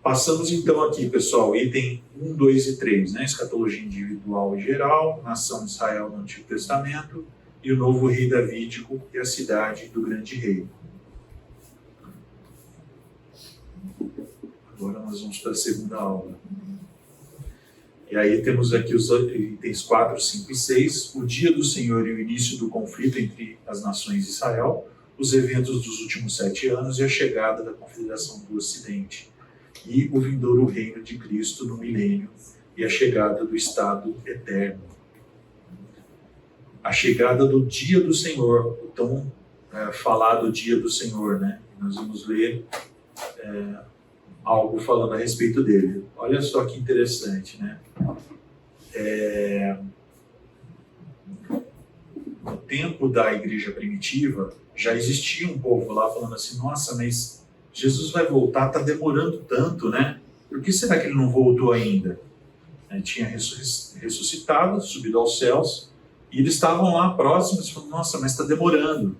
Passamos então aqui, pessoal, item 1, 2 e 3, né? Escatologia individual e geral, nação de Israel no Antigo Testamento e o novo rei davídico e a cidade do grande rei. Agora nós vamos para a segunda aula. E aí temos aqui os itens 4, 5 e 6, o dia do Senhor e o início do conflito entre as nações de Israel, os eventos dos últimos 7 anos e a chegada da Confederação do Ocidente, e o vindouro reino de Cristo no milênio e a chegada do Estado eterno. A chegada do dia do Senhor, o tão falado dia do Senhor, né? Nós vamos ler algo falando a respeito dele. Olha só que interessante, né? no tempo da igreja primitiva, já existia um povo lá falando assim, nossa, mas Jesus vai voltar, está demorando tanto, né? Por que será que ele não voltou ainda? Ele tinha ressuscitado, subido aos céus, e eles estavam lá próximos, falando, nossa, mas está demorando.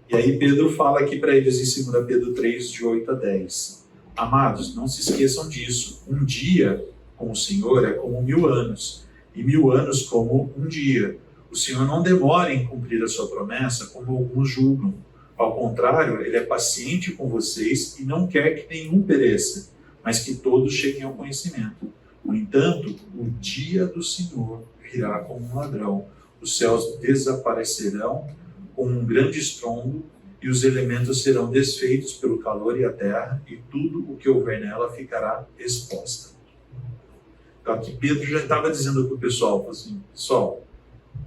E aí Pedro fala aqui para eles em 2 Pedro 3, de 8 a 10. Amados, não se esqueçam disso. Um dia com o Senhor é como 1000 anos, e 1000 anos como um dia. O Senhor não demora em cumprir a sua promessa, como alguns julgam. Ao contrário, Ele é paciente com vocês e não quer que nenhum pereça, mas que todos cheguem ao conhecimento. No entanto, o dia do Senhor virá como um ladrão. Os céus desaparecerão com um grande estrondo, e os elementos serão desfeitos pelo calor e a terra, e tudo o que houver nela ficará exposta. Então aqui Pedro já estava dizendo para o pessoal, assim, pessoal,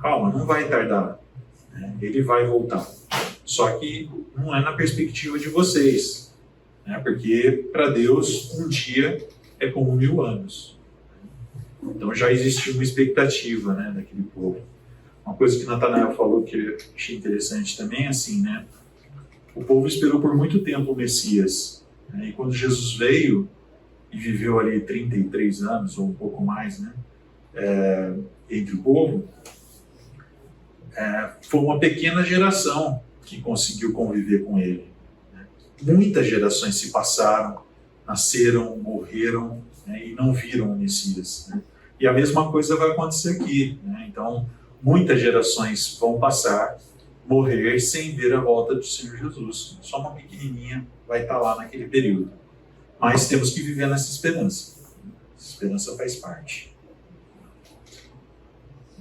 calma, não vai tardar, né? Ele vai voltar. Só que não é na perspectiva de vocês, né? Porque para Deus um dia é como 1000 anos. Então já existia uma expectativa, né, daquele povo. Uma coisa que Natanael falou que eu achei interessante também, assim, né? O povo esperou por muito tempo o Messias, né? E quando Jesus veio e viveu ali 33 anos ou um pouco mais, né, entre o povo, foi uma pequena geração que conseguiu conviver com ele, né? Muitas gerações se passaram, nasceram, morreram, né, e não viram o Messias, né? E a mesma coisa vai acontecer aqui, né? Então, muitas gerações vão passar, morrer sem ver a volta do Senhor Jesus. Só uma pequenininha vai estar lá naquele período. Mas temos que viver nessa esperança. Essa esperança faz parte.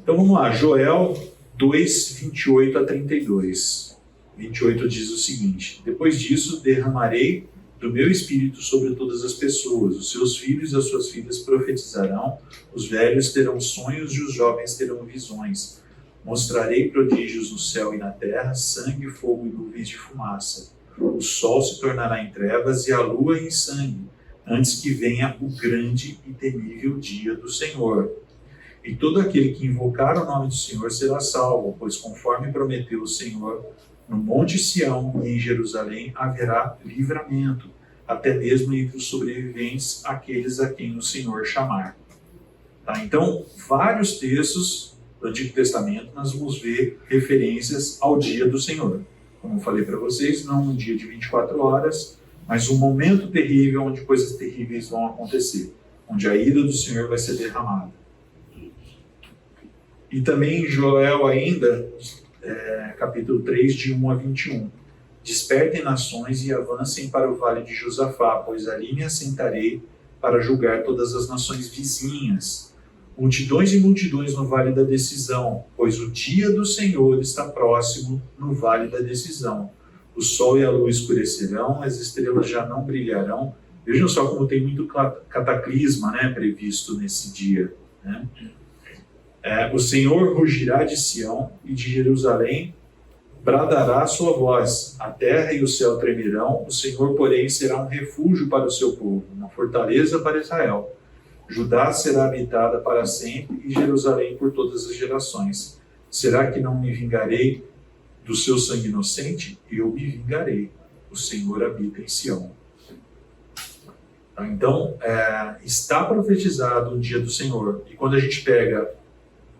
Então vamos lá, Joel 2, 28 a 32. 28 diz o seguinte: depois disso derramarei do meu espírito sobre todas as pessoas. Os seus filhos e as suas filhas profetizarão, os velhos terão sonhos e os jovens terão visões. Mostrarei prodígios no céu e na terra, sangue, fogo e nuvens de fumaça. O sol se tornará em trevas e a lua em sangue, antes que venha o grande e temível dia do Senhor. E todo aquele que invocar o nome do Senhor será salvo, pois conforme prometeu o Senhor, no Monte Sião e em Jerusalém haverá livramento, até mesmo entre os sobreviventes, aqueles a quem o Senhor chamar. Tá? Então, vários textos do Antigo Testamento nós vamos ver referências ao dia do Senhor. Como eu falei para vocês, não um dia de 24 horas, mas um momento terrível onde coisas terríveis vão acontecer, onde a ira do Senhor vai ser derramada. E também em Joel ainda, capítulo 3, de 1 a 21. Despertem nações e avancem para o vale de Josafá, pois ali me assentarei para julgar todas as nações vizinhas. Multidões e multidões no vale da decisão, pois o dia do Senhor está próximo no vale da decisão. O sol e a lua escurecerão, as estrelas já não brilharão. Vejam só como tem muito cataclisma, né, previsto nesse dia, né? O Senhor rugirá de Sião e de Jerusalém bradará a sua voz. A terra e o céu tremerão, o Senhor, porém, será um refúgio para o seu povo, uma fortaleza para Israel. Judá será habitada para sempre e Jerusalém por todas as gerações. Será que não me vingarei do seu sangue inocente? Eu me vingarei. O Senhor habita em Sião. Então, está profetizado o dia do Senhor. E quando a gente pega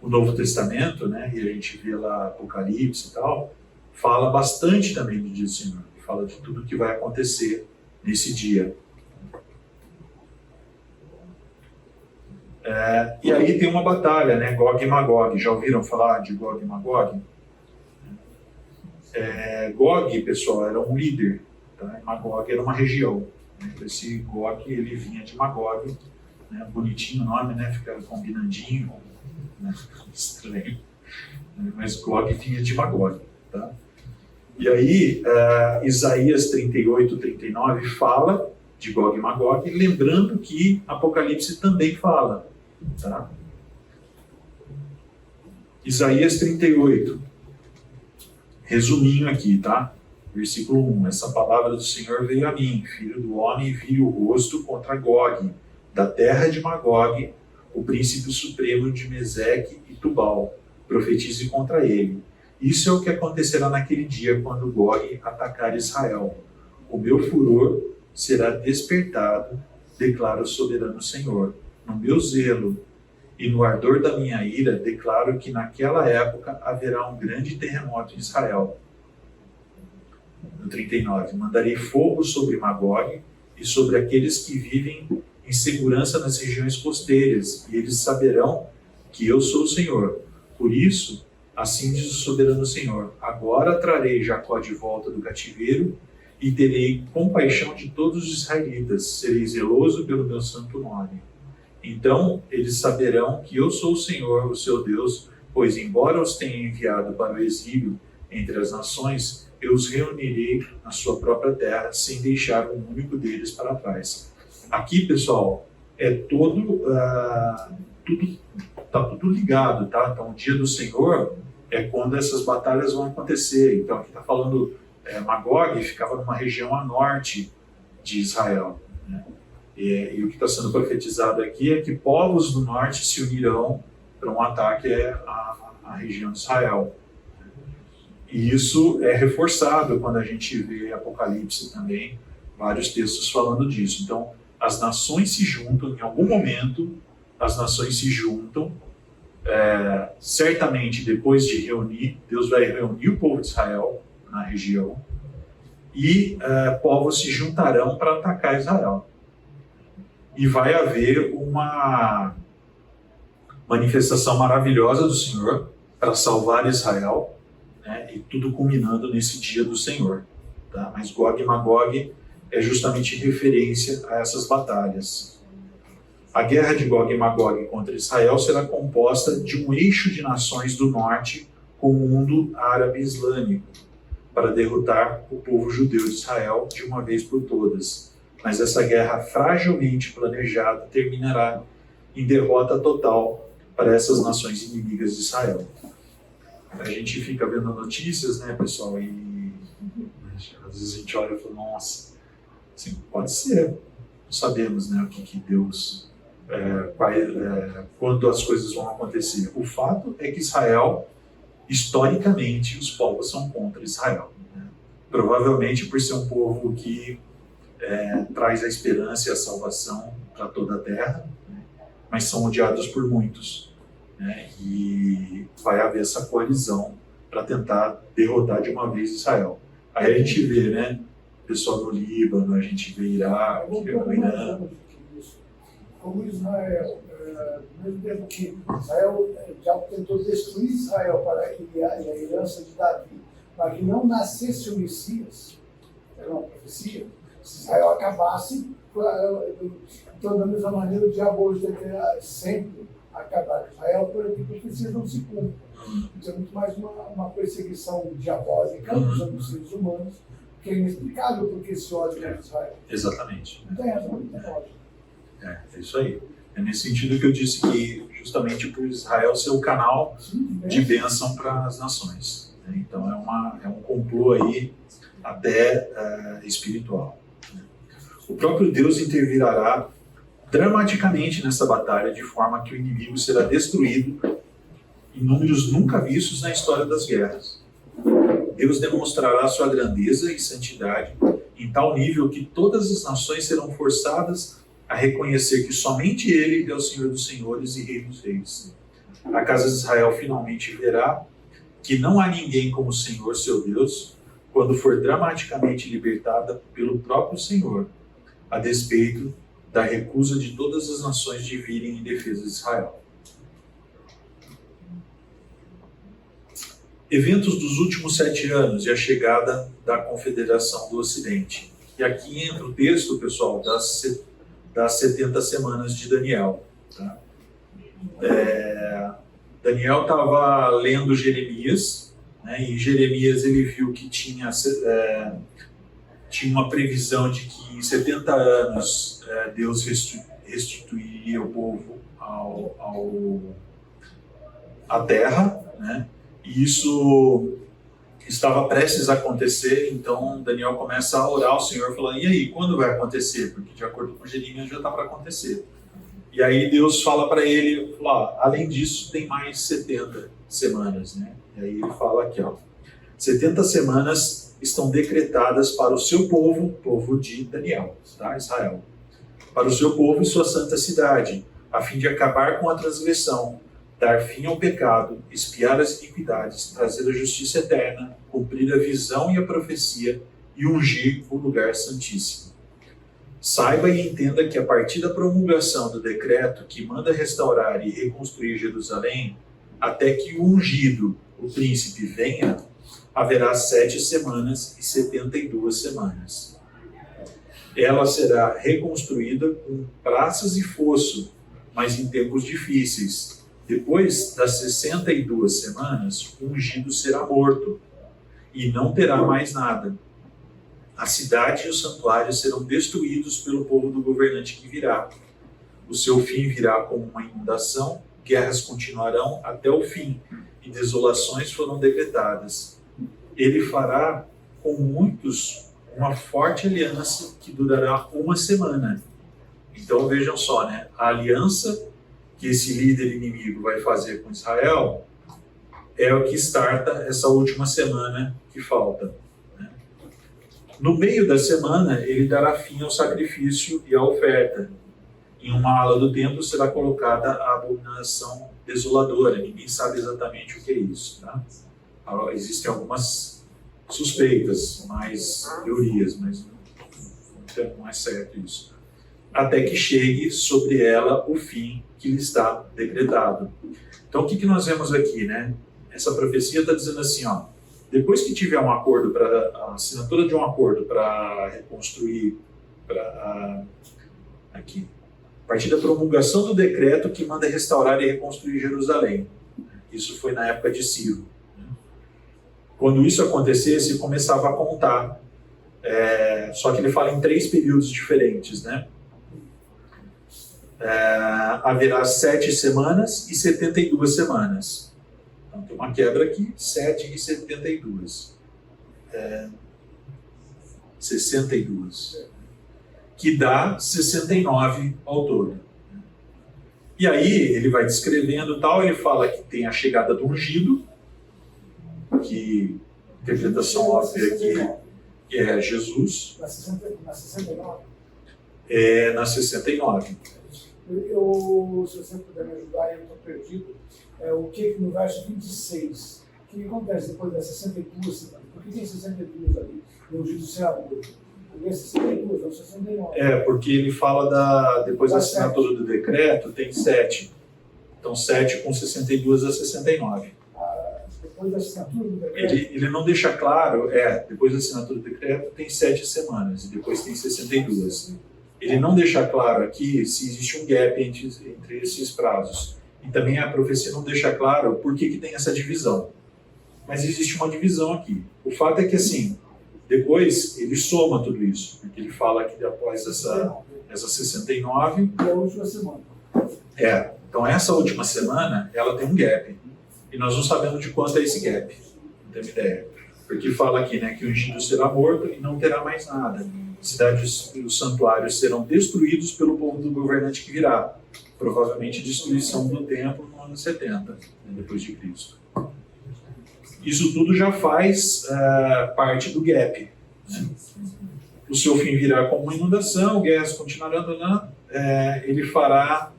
o Novo Testamento, né, e a gente vê lá Apocalipse e tal, fala bastante também do dia do Senhor. Fala de tudo que vai acontecer nesse dia. E aí tem uma batalha, né, Gog e Magog. Já ouviram falar de Gog e Magog? Gog, pessoal, era um líder, tá? E Magog era uma região. Esse Gog, ele vinha de Magog, né? Bonitinho o nome, né? Fica combinandinho, né? Estranho. Mas Gog vinha de Magog, tá? E aí, Isaías 38, 39 fala de Gog e Magog, lembrando que Apocalipse também fala, tá? Isaías 38, resuminho aqui, tá? Versículo 1, essa palavra do Senhor veio a mim, filho do homem, e vi o rosto contra Gog, da terra de Magog, o príncipe supremo de Meseque e Tubal. Profetize contra ele. Isso é o que acontecerá naquele dia, quando Gog atacar Israel. O meu furor será despertado, declara o soberano Senhor. No meu zelo e no ardor da minha ira, declaro que naquela época haverá um grande terremoto em Israel. No 39, mandarei fogo sobre Magog e sobre aqueles que vivem em segurança nas regiões costeiras, e eles saberão que eu sou o Senhor. Por isso, assim diz o soberano Senhor, agora trarei Jacó de volta do cativeiro e terei compaixão de todos os israelitas, serei zeloso pelo meu santo nome. Então eles saberão que eu sou o Senhor, o seu Deus, pois embora os tenha enviado para o exílio entre as nações, eu os reunirei na sua própria terra, sem deixar um único deles para trás. Aqui, pessoal, é tá tudo ligado, tá? Então, o dia do Senhor é quando essas batalhas vão acontecer. Então, aqui está falando, Magog ficava numa região a norte de Israel, né? E o que está sendo profetizado aqui é que povos do norte se unirão para um ataque à região de Israel. E isso é reforçado quando a gente vê Apocalipse também, vários textos falando disso. Então, as nações se juntam, em algum momento, as nações se juntam, certamente depois de reunir, Deus vai reunir o povo de Israel na região, e povos se juntarão para atacar Israel. E vai haver uma manifestação maravilhosa do Senhor para salvar Israel, né? E tudo culminando nesse dia do Senhor. Tá? Mas Gog e Magog é justamente referência a essas batalhas. A guerra de Gog e Magog contra Israel será composta de um eixo de nações do norte com o mundo árabe islâmico, para derrotar o povo judeu de Israel de uma vez por todas. Mas essa guerra fragilmente planejada terminará em derrota total para essas nações inimigas de Israel. A gente fica vendo notícias, né, pessoal, e às vezes a gente olha e fala, nossa, assim, pode ser. Não sabemos, né, o que Deus, quando as coisas vão acontecer. O fato é que Israel, historicamente, os povos são contra Israel, né? Provavelmente por ser um povo que traz a esperança e a salvação para toda a terra, né? Mas são odiados por muitos, né? E vai haver essa coalizão para tentar derrotar de uma vez Israel. Aí a gente vê, né, pessoal no Líbano, a gente vê Iraque, o Irã. Como Israel, mesmo tempo que Israel já tentou destruir Israel para a herança de Davi, para que não nascesse o Messias, era uma profecia, se Israel acabasse, então da mesma maneira o diabo hoje deve sempre acabar com Israel, para que a profecia não se cumpra. Então é muito mais uma perseguição diabólica dos seres humanos, que é inexplicável porque esse ódio contra Israel. Exatamente. Não tem razão, não tem ódio. É isso aí. É nesse sentido que eu disse que justamente por Israel ser o canal de bênção para as nações, né? Então é um complô aí até espiritual. O próprio Deus intervirá dramaticamente nessa batalha, de forma que o inimigo será destruído em números nunca vistos na história das guerras. Deus demonstrará sua grandeza e santidade em tal nível que todas as nações serão forçadas a reconhecer que somente Ele é o Senhor dos senhores e Rei dos reis. A casa de Israel finalmente verá que não há ninguém como o Senhor, seu Deus, quando for dramaticamente libertada pelo próprio Senhor, a despeito da recusa de todas as nações de virem em defesa de Israel. Eventos dos últimos 7 anos e a chegada da Confederação do Ocidente. E aqui entra o texto, pessoal, das 70 semanas de Daniel. Tá? Daniel estava lendo Jeremias, né, e Jeremias ele viu que tinha uma previsão de que em 70 anos Deus restituiria o povo à terra, né? E isso estava prestes a acontecer, então Daniel começa a orar ao Senhor, falando, e aí, quando vai acontecer? Porque de acordo com Jeremias já está para acontecer. E aí Deus fala para ele, além disso, tem mais 70 semanas, né? E aí ele fala aqui, 70 semanas estão decretadas para o seu povo, povo de Daniel, tá? Israel, para o seu povo e sua santa cidade, a fim de acabar com a transgressão, dar fim ao pecado, expiar as iniquidades, trazer a justiça eterna, cumprir a visão e a profecia e ungir o lugar santíssimo. Saiba e entenda que a partir da promulgação do decreto que manda restaurar e reconstruir Jerusalém, até que o ungido, o príncipe, venha, haverá 7 semanas e 72 semanas. Ela será reconstruída com praças e fosso, mas em tempos difíceis. Depois das 62 semanas, o ungido será morto e não terá mais nada. A cidade e o santuário serão destruídos pelo povo do governante que virá. O seu fim virá como uma inundação, guerras continuarão até o fim, e desolações foram decretadas. Ele fará com muitos uma forte aliança que durará 1 semana. Então vejam só, né? A aliança que esse líder inimigo vai fazer com Israel é o que starta essa última semana que falta. No meio da semana, ele dará fim ao sacrifício e à oferta. Em uma ala do templo será colocada a abominação desoladora. Ninguém sabe exatamente o que é isso. Tá? Existem algumas suspeitas, mais teorias, mas não é certo isso. Até que chegue sobre ela o fim que lhe está decretado. Então, o que nós vemos aqui, né? Essa profecia está dizendo assim, depois que tiver um acordo, a assinatura de um acordo para reconstruir, aqui, a partir da promulgação do decreto que manda restaurar e reconstruir Jerusalém. Isso foi na época de Ciro. Quando isso acontecesse, começava a contar. Só que ele fala em 3 períodos diferentes, né? Haverá 7 semanas e 72 semanas. Então tem uma quebra aqui, 7 e 72. 62. Que dá 69 ao todo. E aí ele vai descrevendo tal, ele fala que tem a chegada do ungido, que interpretação óbvia aqui, que é Jesus. Na 69? Na 69. Se você puder me ajudar, eu estou perdido. O que no verso 26? O que acontece depois das 62 semanas? Por que tem 62 ali? No ungido será morto. Porque é 62, não 69. Porque ele fala depois da assinatura do decreto, tem 7. Então 7 com 62 a 69. Depois da assinatura do decreto? Ele não deixa claro, depois da assinatura do decreto tem 7 semanas e depois tem 62. Ele não deixa claro aqui se existe um gap entre esses prazos. E também a profecia não deixa claro por que tem essa divisão. Mas existe uma divisão aqui. O fato é que, assim, depois ele soma tudo isso. Porque ele fala que após essa 69... E a última semana. Então essa última semana, ela tem um gap. E nós não sabemos de quanto é esse gap. Não temos ideia. Porque fala aqui, né, que o ungido será morto e não terá mais nada. Cidades e os santuários serão destruídos pelo povo do governante que virá. Provavelmente destruição do templo no ano 70, depois de Cristo. Isso tudo já faz parte do gap. Né? O seu fim virá como uma inundação, guerras continuarão, ele fará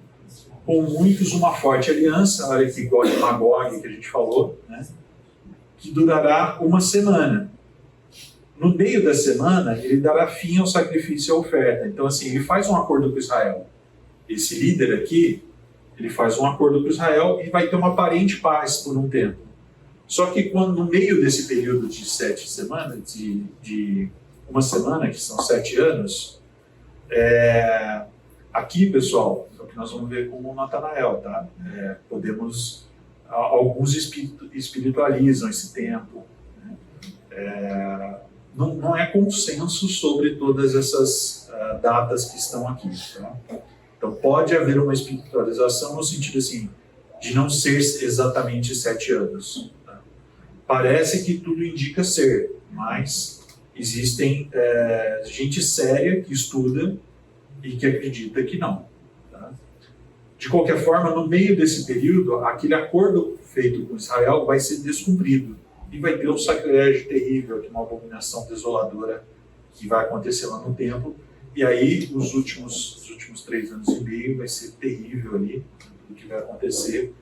com muitos uma forte aliança, olha que Gog e Magog que a gente falou, né? Que durará 1 semana. No meio da semana, ele dará fim ao sacrifício e à oferta. Então, assim, ele faz um acordo com Israel. Esse líder aqui, ele faz um acordo com Israel e vai ter uma aparente paz por um tempo. Só que quando no meio desse período de 7 semanas, de 1 semana, que são 7 anos, aqui, pessoal, é o que nós vamos ver como Natanael, tá? Alguns espiritualizam esse tempo. Né? Não é consenso sobre todas essas datas que estão aqui. Tá? Então pode haver uma espiritualização no sentido assim, de não ser exatamente 7 anos. Tá? Parece que tudo indica ser, mas existem gente séria que estuda e que acredita que não. Tá? De qualquer forma, no meio desse período, aquele acordo feito com Israel vai ser descumprido. E vai ter um sacrilégio terrível, uma abominação desoladora que vai acontecer lá no templo. E aí, os últimos 3 anos e meio vai ser terrível ali, o que vai acontecer.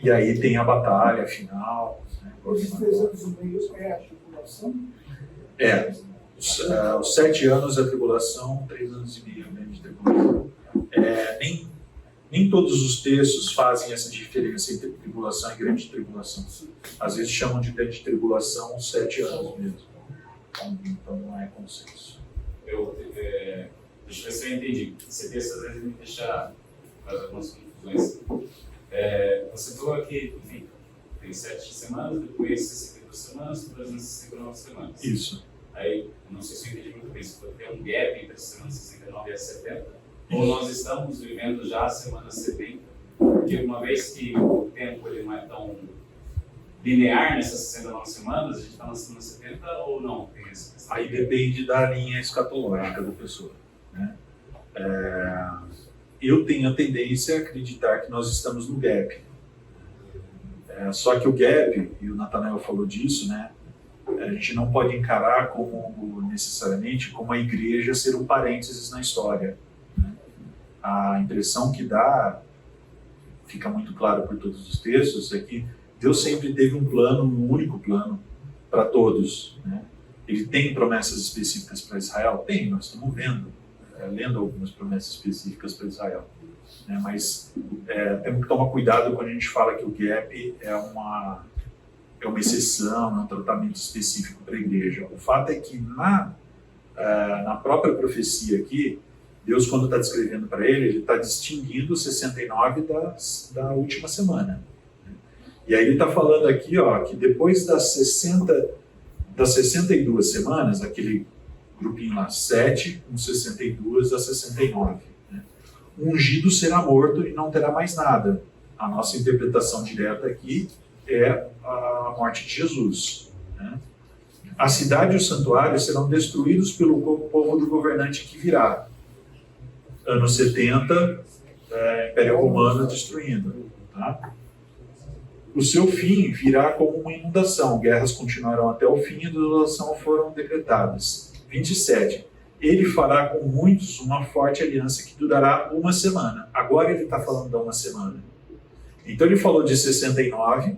E aí tem a batalha final. Né? Esses 3 anos e meio é a tribulação? Os 7 anos a tribulação, 3 anos e meio de tribulação. Nem todos os textos fazem essa diferença entre tribulação e grande tribulação. Às vezes chamam de grande tribulação 7 anos mesmo. Então não é consenso. Deixa eu ver se eu entendi. Esse texto às vezes me deixa fazer algumas confusões. Você falou que, enfim, tem 7 semanas, depois 62 semanas, 369 semanas. Isso. Aí, não sei se eu entendi muito bem, se for ter um gap entre as semanas 69 e as 70, ou nós estamos vivendo já a semana 70, porque uma vez que o tempo ele não é tão linear nessas 69 semanas, a gente está na semana 70 ou não? Tem essa questão? Aí depende da linha escatológica da pessoa. Né? Eu tenho a tendência a acreditar que nós estamos no gap. Só que o gap, e o Natanael falou disso, né? A gente não pode encarar necessariamente como a igreja ser um parênteses na história. Né? A impressão que dá, fica muito claro por todos os textos, é que Deus sempre teve um plano, um único plano para todos. Né? Ele tem promessas específicas para Israel? Tem, nós estamos lendo algumas promessas específicas para Israel. Né? Mas temos que tomar cuidado quando a gente fala que o gap é uma exceção, é um tratamento específico para a igreja. O fato é que na própria profecia aqui, Deus, quando está descrevendo para ele está distinguindo os 69 da última semana. E aí ele está falando aqui que depois das 62 semanas, aquele grupinho lá, 7, com 62 a 69, né? O ungido será morto e não terá mais nada. A nossa interpretação direta aqui é a morte de Jesus. Né? A cidade e o santuário serão destruídos pelo povo do governante que virá. Anos 70, Império Romano destruindo. Tá? O seu fim virá como uma inundação. Guerras continuarão até o fim e a desolação foram decretadas. 27. Ele fará com muitos uma forte aliança que durará uma semana. Agora ele está falando da uma semana. Então ele falou de 69,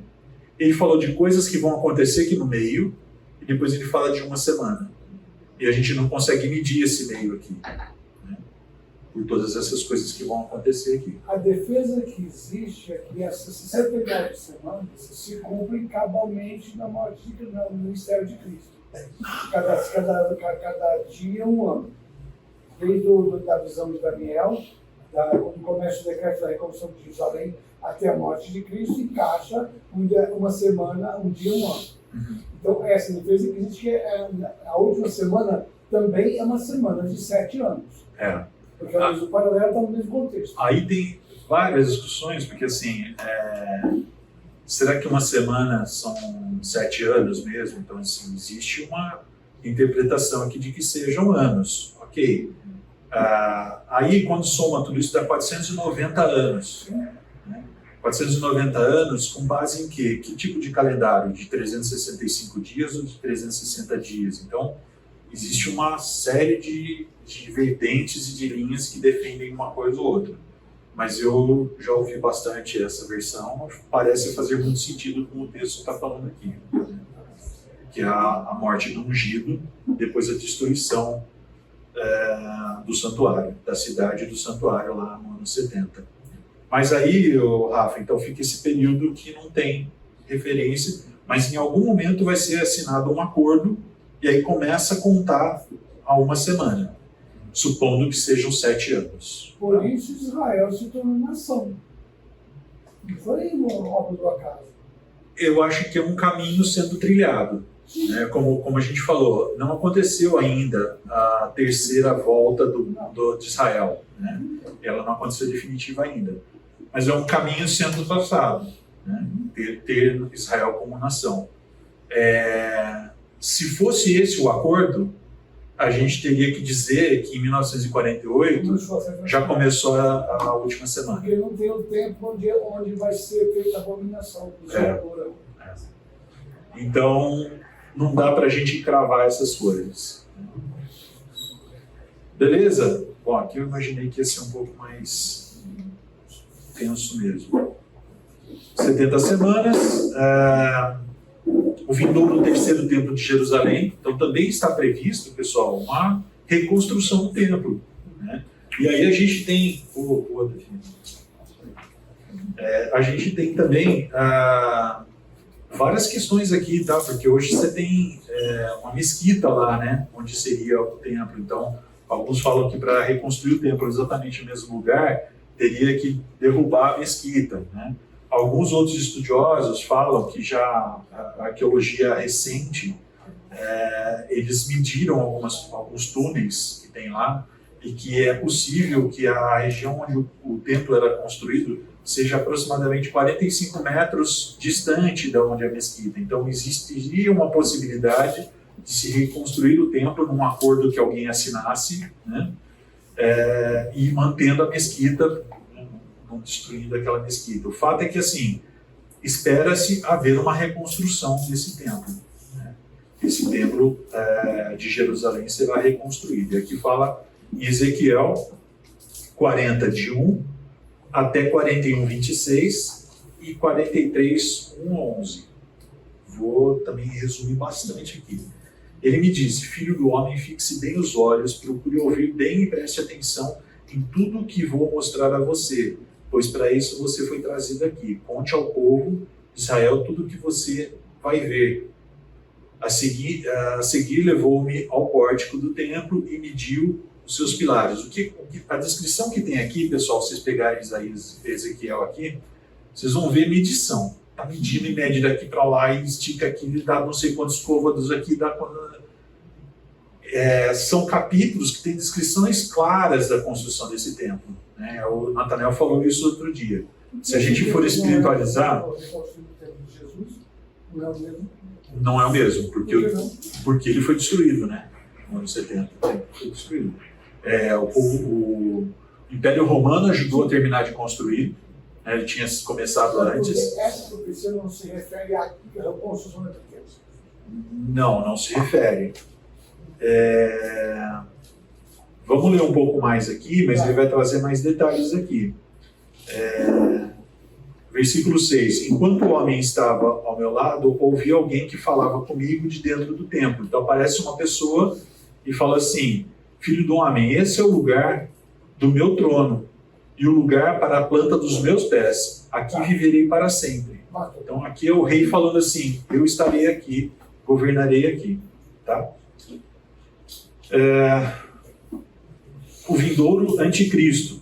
ele falou de coisas que vão acontecer aqui no meio, e depois ele fala de uma semana. E a gente não consegue medir esse meio aqui, né? Por todas essas coisas que vão acontecer aqui. A defesa que existe é que essas 69 semanas se cumprem cabalmente no ministério de Cristo. Cada dia um ano. Desde a visão de Daniel, quando começa o decreto da reconstrução de Jerusalém, até a morte de Cristo, encaixa uma semana, um dia, um ano. Uhum. Então, essa defesa que existe, a última semana também é uma semana de 7 anos. Porque o paralelo está no mesmo contexto. Aí tem várias discussões, porque assim, será que uma semana são 7 anos mesmo? Então, assim, existe uma interpretação aqui de que sejam anos. Ok. Aí, quando soma tudo isso, dá 490 anos. 490 anos com base em quê? Que tipo de calendário? De 365 dias ou de 360 dias? Então, existe uma série de vertentes e de linhas que defendem uma coisa ou outra. Mas eu já ouvi bastante essa versão, parece fazer muito sentido com o texto está falando aqui. Que é a morte do ungido, depois a destruição do santuário, da cidade do santuário lá no ano 70. Mas aí, Rafa, então fica esse período que não tem referência, mas em algum momento vai ser assinado um acordo e aí começa a contar a uma semana, supondo que sejam 7 anos. Por isso Israel se tornou nação. Não foi uma obra do acaso. Eu acho que é um caminho sendo trilhado. Né? Como a gente falou, não aconteceu ainda a terceira volta de Israel. Né? Ela não aconteceu definitiva ainda. Mas é um caminho sendo traçado, né? ter Israel como nação. Se fosse esse o acordo, a gente teria que dizer que em 1948 já começou a última semana. Porque não tem o tempo onde vai ser feita a abominação do Senhor. Então, não dá para a gente cravar essas coisas. Beleza? Bom, aqui eu imaginei que ia ser um pouco mais tenso mesmo. 70 semanas, o vindouro terceiro templo de Jerusalém, então também está previsto, pessoal, uma reconstrução do templo, né? E aí a gente tem, a gente tem também várias questões aqui, tá? Porque hoje você tem uma mesquita lá, né? Onde seria o templo. Então, alguns falam que para reconstruir o templo exatamente no mesmo lugar, teria que derrubar a mesquita, né? Alguns outros estudiosos falam que já a arqueologia recente, eles mediram alguns túneis que tem lá e que é possível que a região onde o templo era construído seja aproximadamente 45 metros distante de onde é a mesquita. Então existiria uma possibilidade de se reconstruir o templo num acordo que alguém assinasse, né? E mantendo a mesquita, não destruindo aquela mesquita. O fato é que, assim, espera-se haver uma reconstrução desse templo, né? Esse templo de Jerusalém será reconstruído. E aqui fala em Ezequiel 40, de 1 até 41, 26 e 43, 1 a 11. Vou também resumir bastante aqui. Ele me disse: filho do homem, fixe bem os olhos, procure ouvir bem e preste atenção em tudo o que vou mostrar a você, pois para isso você foi trazido aqui. Conte ao povo de Israel tudo o que você vai ver. A seguir levou-me ao pórtico do templo e mediu os seus pilares. A descrição que tem aqui, pessoal, se vocês pegarem Ezequiel aqui, vocês vão ver medição. Está medindo e mede daqui para lá e estica aqui, e dá não sei quantos côvados aqui, são capítulos que têm descrições claras da construção desse templo, né? O Nathanael falou isso outro dia. Se a gente for espiritualizar, não é o mesmo, porque ele foi destruído, né? No ano 70, foi destruído. O Império Romano ajudou a terminar de construir, né? Ele tinha começado antes. Essa profecia não se refere à reconstrução da riqueza. Não se refere. Vamos ler um pouco mais aqui, mas ele vai trazer mais detalhes aqui. Versículo 6. Enquanto o homem estava ao meu lado, ouvi alguém que falava comigo de dentro do templo. Então aparece uma pessoa e fala assim: filho do homem, esse é o lugar do meu trono e o lugar para a planta dos meus pés. Aqui viverei para sempre. Então aqui é o rei falando assim: eu estarei aqui, governarei aqui. Tá? O vindouro anticristo,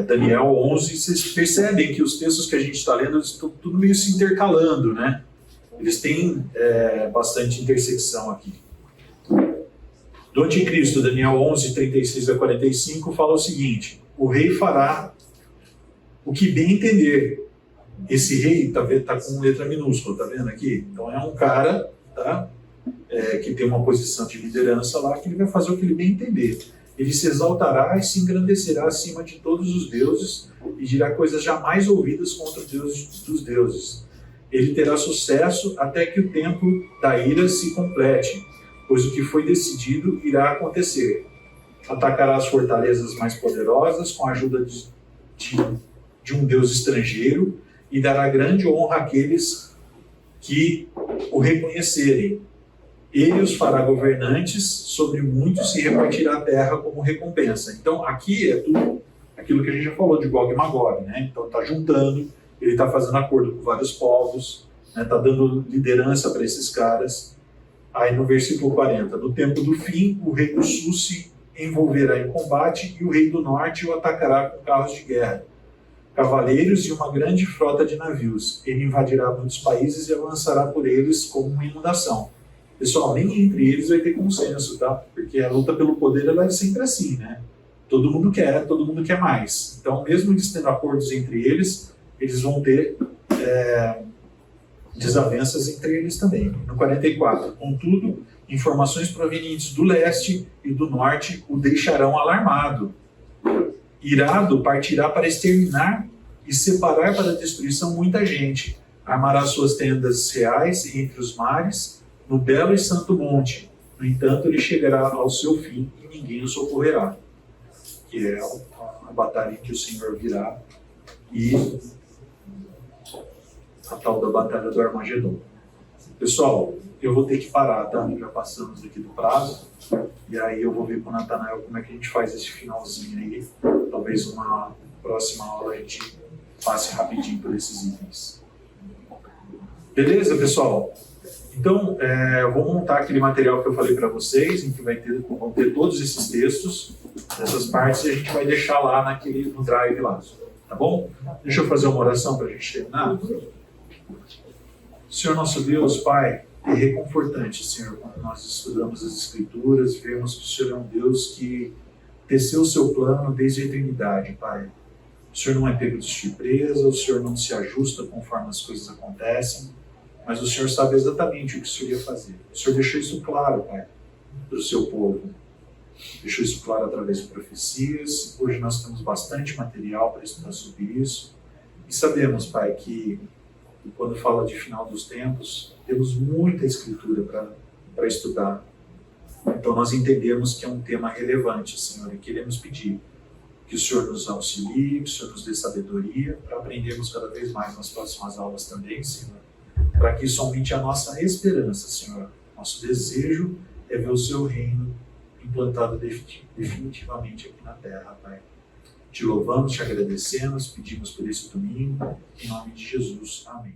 Daniel 11, vocês percebem que os textos que a gente está lendo estão tudo meio se intercalando, né? Eles têm bastante intersecção aqui. Do anticristo, Daniel 11, 36 a 45, fala o seguinte: o rei fará o que bem entender. Esse rei tá com letra minúscula, tá vendo aqui? Então é um cara, tá? Que tem uma posição de liderança lá, que ele vai fazer o que ele bem entender. Ele se exaltará e se engrandecerá acima de todos os deuses e dirá coisas jamais ouvidas contra o Deus dos deuses. Ele terá sucesso até que o tempo da ira se complete, pois o que foi decidido irá acontecer. Atacará as fortalezas mais poderosas com a ajuda de um Deus estrangeiro e dará grande honra àqueles que o reconhecerem. Ele os fará governantes sobre muitos e repartirá a terra como recompensa. Então, aqui é tudo aquilo que a gente já falou de Gog e Magog, né? Então, está juntando, ele está fazendo acordo com vários povos, está dando liderança para esses caras. Aí, no versículo 40, no tempo do fim, o rei do sul se envolverá em combate e o rei do norte o atacará com carros de guerra, cavaleiros e uma grande frota de navios. Ele invadirá muitos países e avançará por eles como uma inundação. Pessoal, nem entre eles vai ter consenso, tá? Porque a luta pelo poder ela é sempre assim, né? Todo mundo quer mais. Então, mesmo eles tendo acordos entre eles, eles vão ter desavenças entre eles também. No 44, contudo, Informações provenientes do leste e do norte o deixarão alarmado. Irado, partirá para exterminar e separar para a destruição muita gente. Armará suas tendas reais entre os mares, no belo e santo monte. No entanto, ele chegará ao seu fim e ninguém o socorrerá. Que é a batalha em que o Senhor virá e a tal da batalha do Armagedon. Pessoal, eu vou ter que parar, tá? Já passamos aqui do prazo. E aí eu vou ver com o Natanael como é que a gente faz esse finalzinho aí. Talvez uma próxima aula a gente passe rapidinho por esses itens. Beleza, pessoal? Então, eu vou montar aquele material que eu falei para vocês, em que vão ter todos esses textos, dessas partes, e a gente vai deixar lá no Drive lá. Tá bom? Deixa eu fazer uma oração para a gente terminar. Senhor nosso Deus, Pai, é reconfortante, Senhor, quando nós estudamos as Escrituras, vemos que o Senhor é um Deus que teceu o seu plano desde a eternidade, Pai. O Senhor não é pego de surpresa, o Senhor não se ajusta conforme as coisas acontecem, mas o Senhor sabe exatamente o que o Senhor ia fazer. O Senhor deixou isso claro, Pai, para o seu povo. Deixou isso claro através de profecias. Hoje nós temos bastante material para estudar sobre isso. E sabemos, Pai, que quando fala de final dos tempos, temos muita escritura para estudar. Então nós entendemos que é um tema relevante, Senhor, e queremos pedir que o Senhor nos auxilie, que o Senhor nos dê sabedoria para aprendermos cada vez mais nas próximas aulas também, Senhor, para que somente a nossa esperança, Senhor, nosso desejo é ver o Seu reino implantado definitivamente aqui na terra, Pai. Te louvamos, te agradecemos, pedimos por esse domingo, em nome de Jesus. Amém.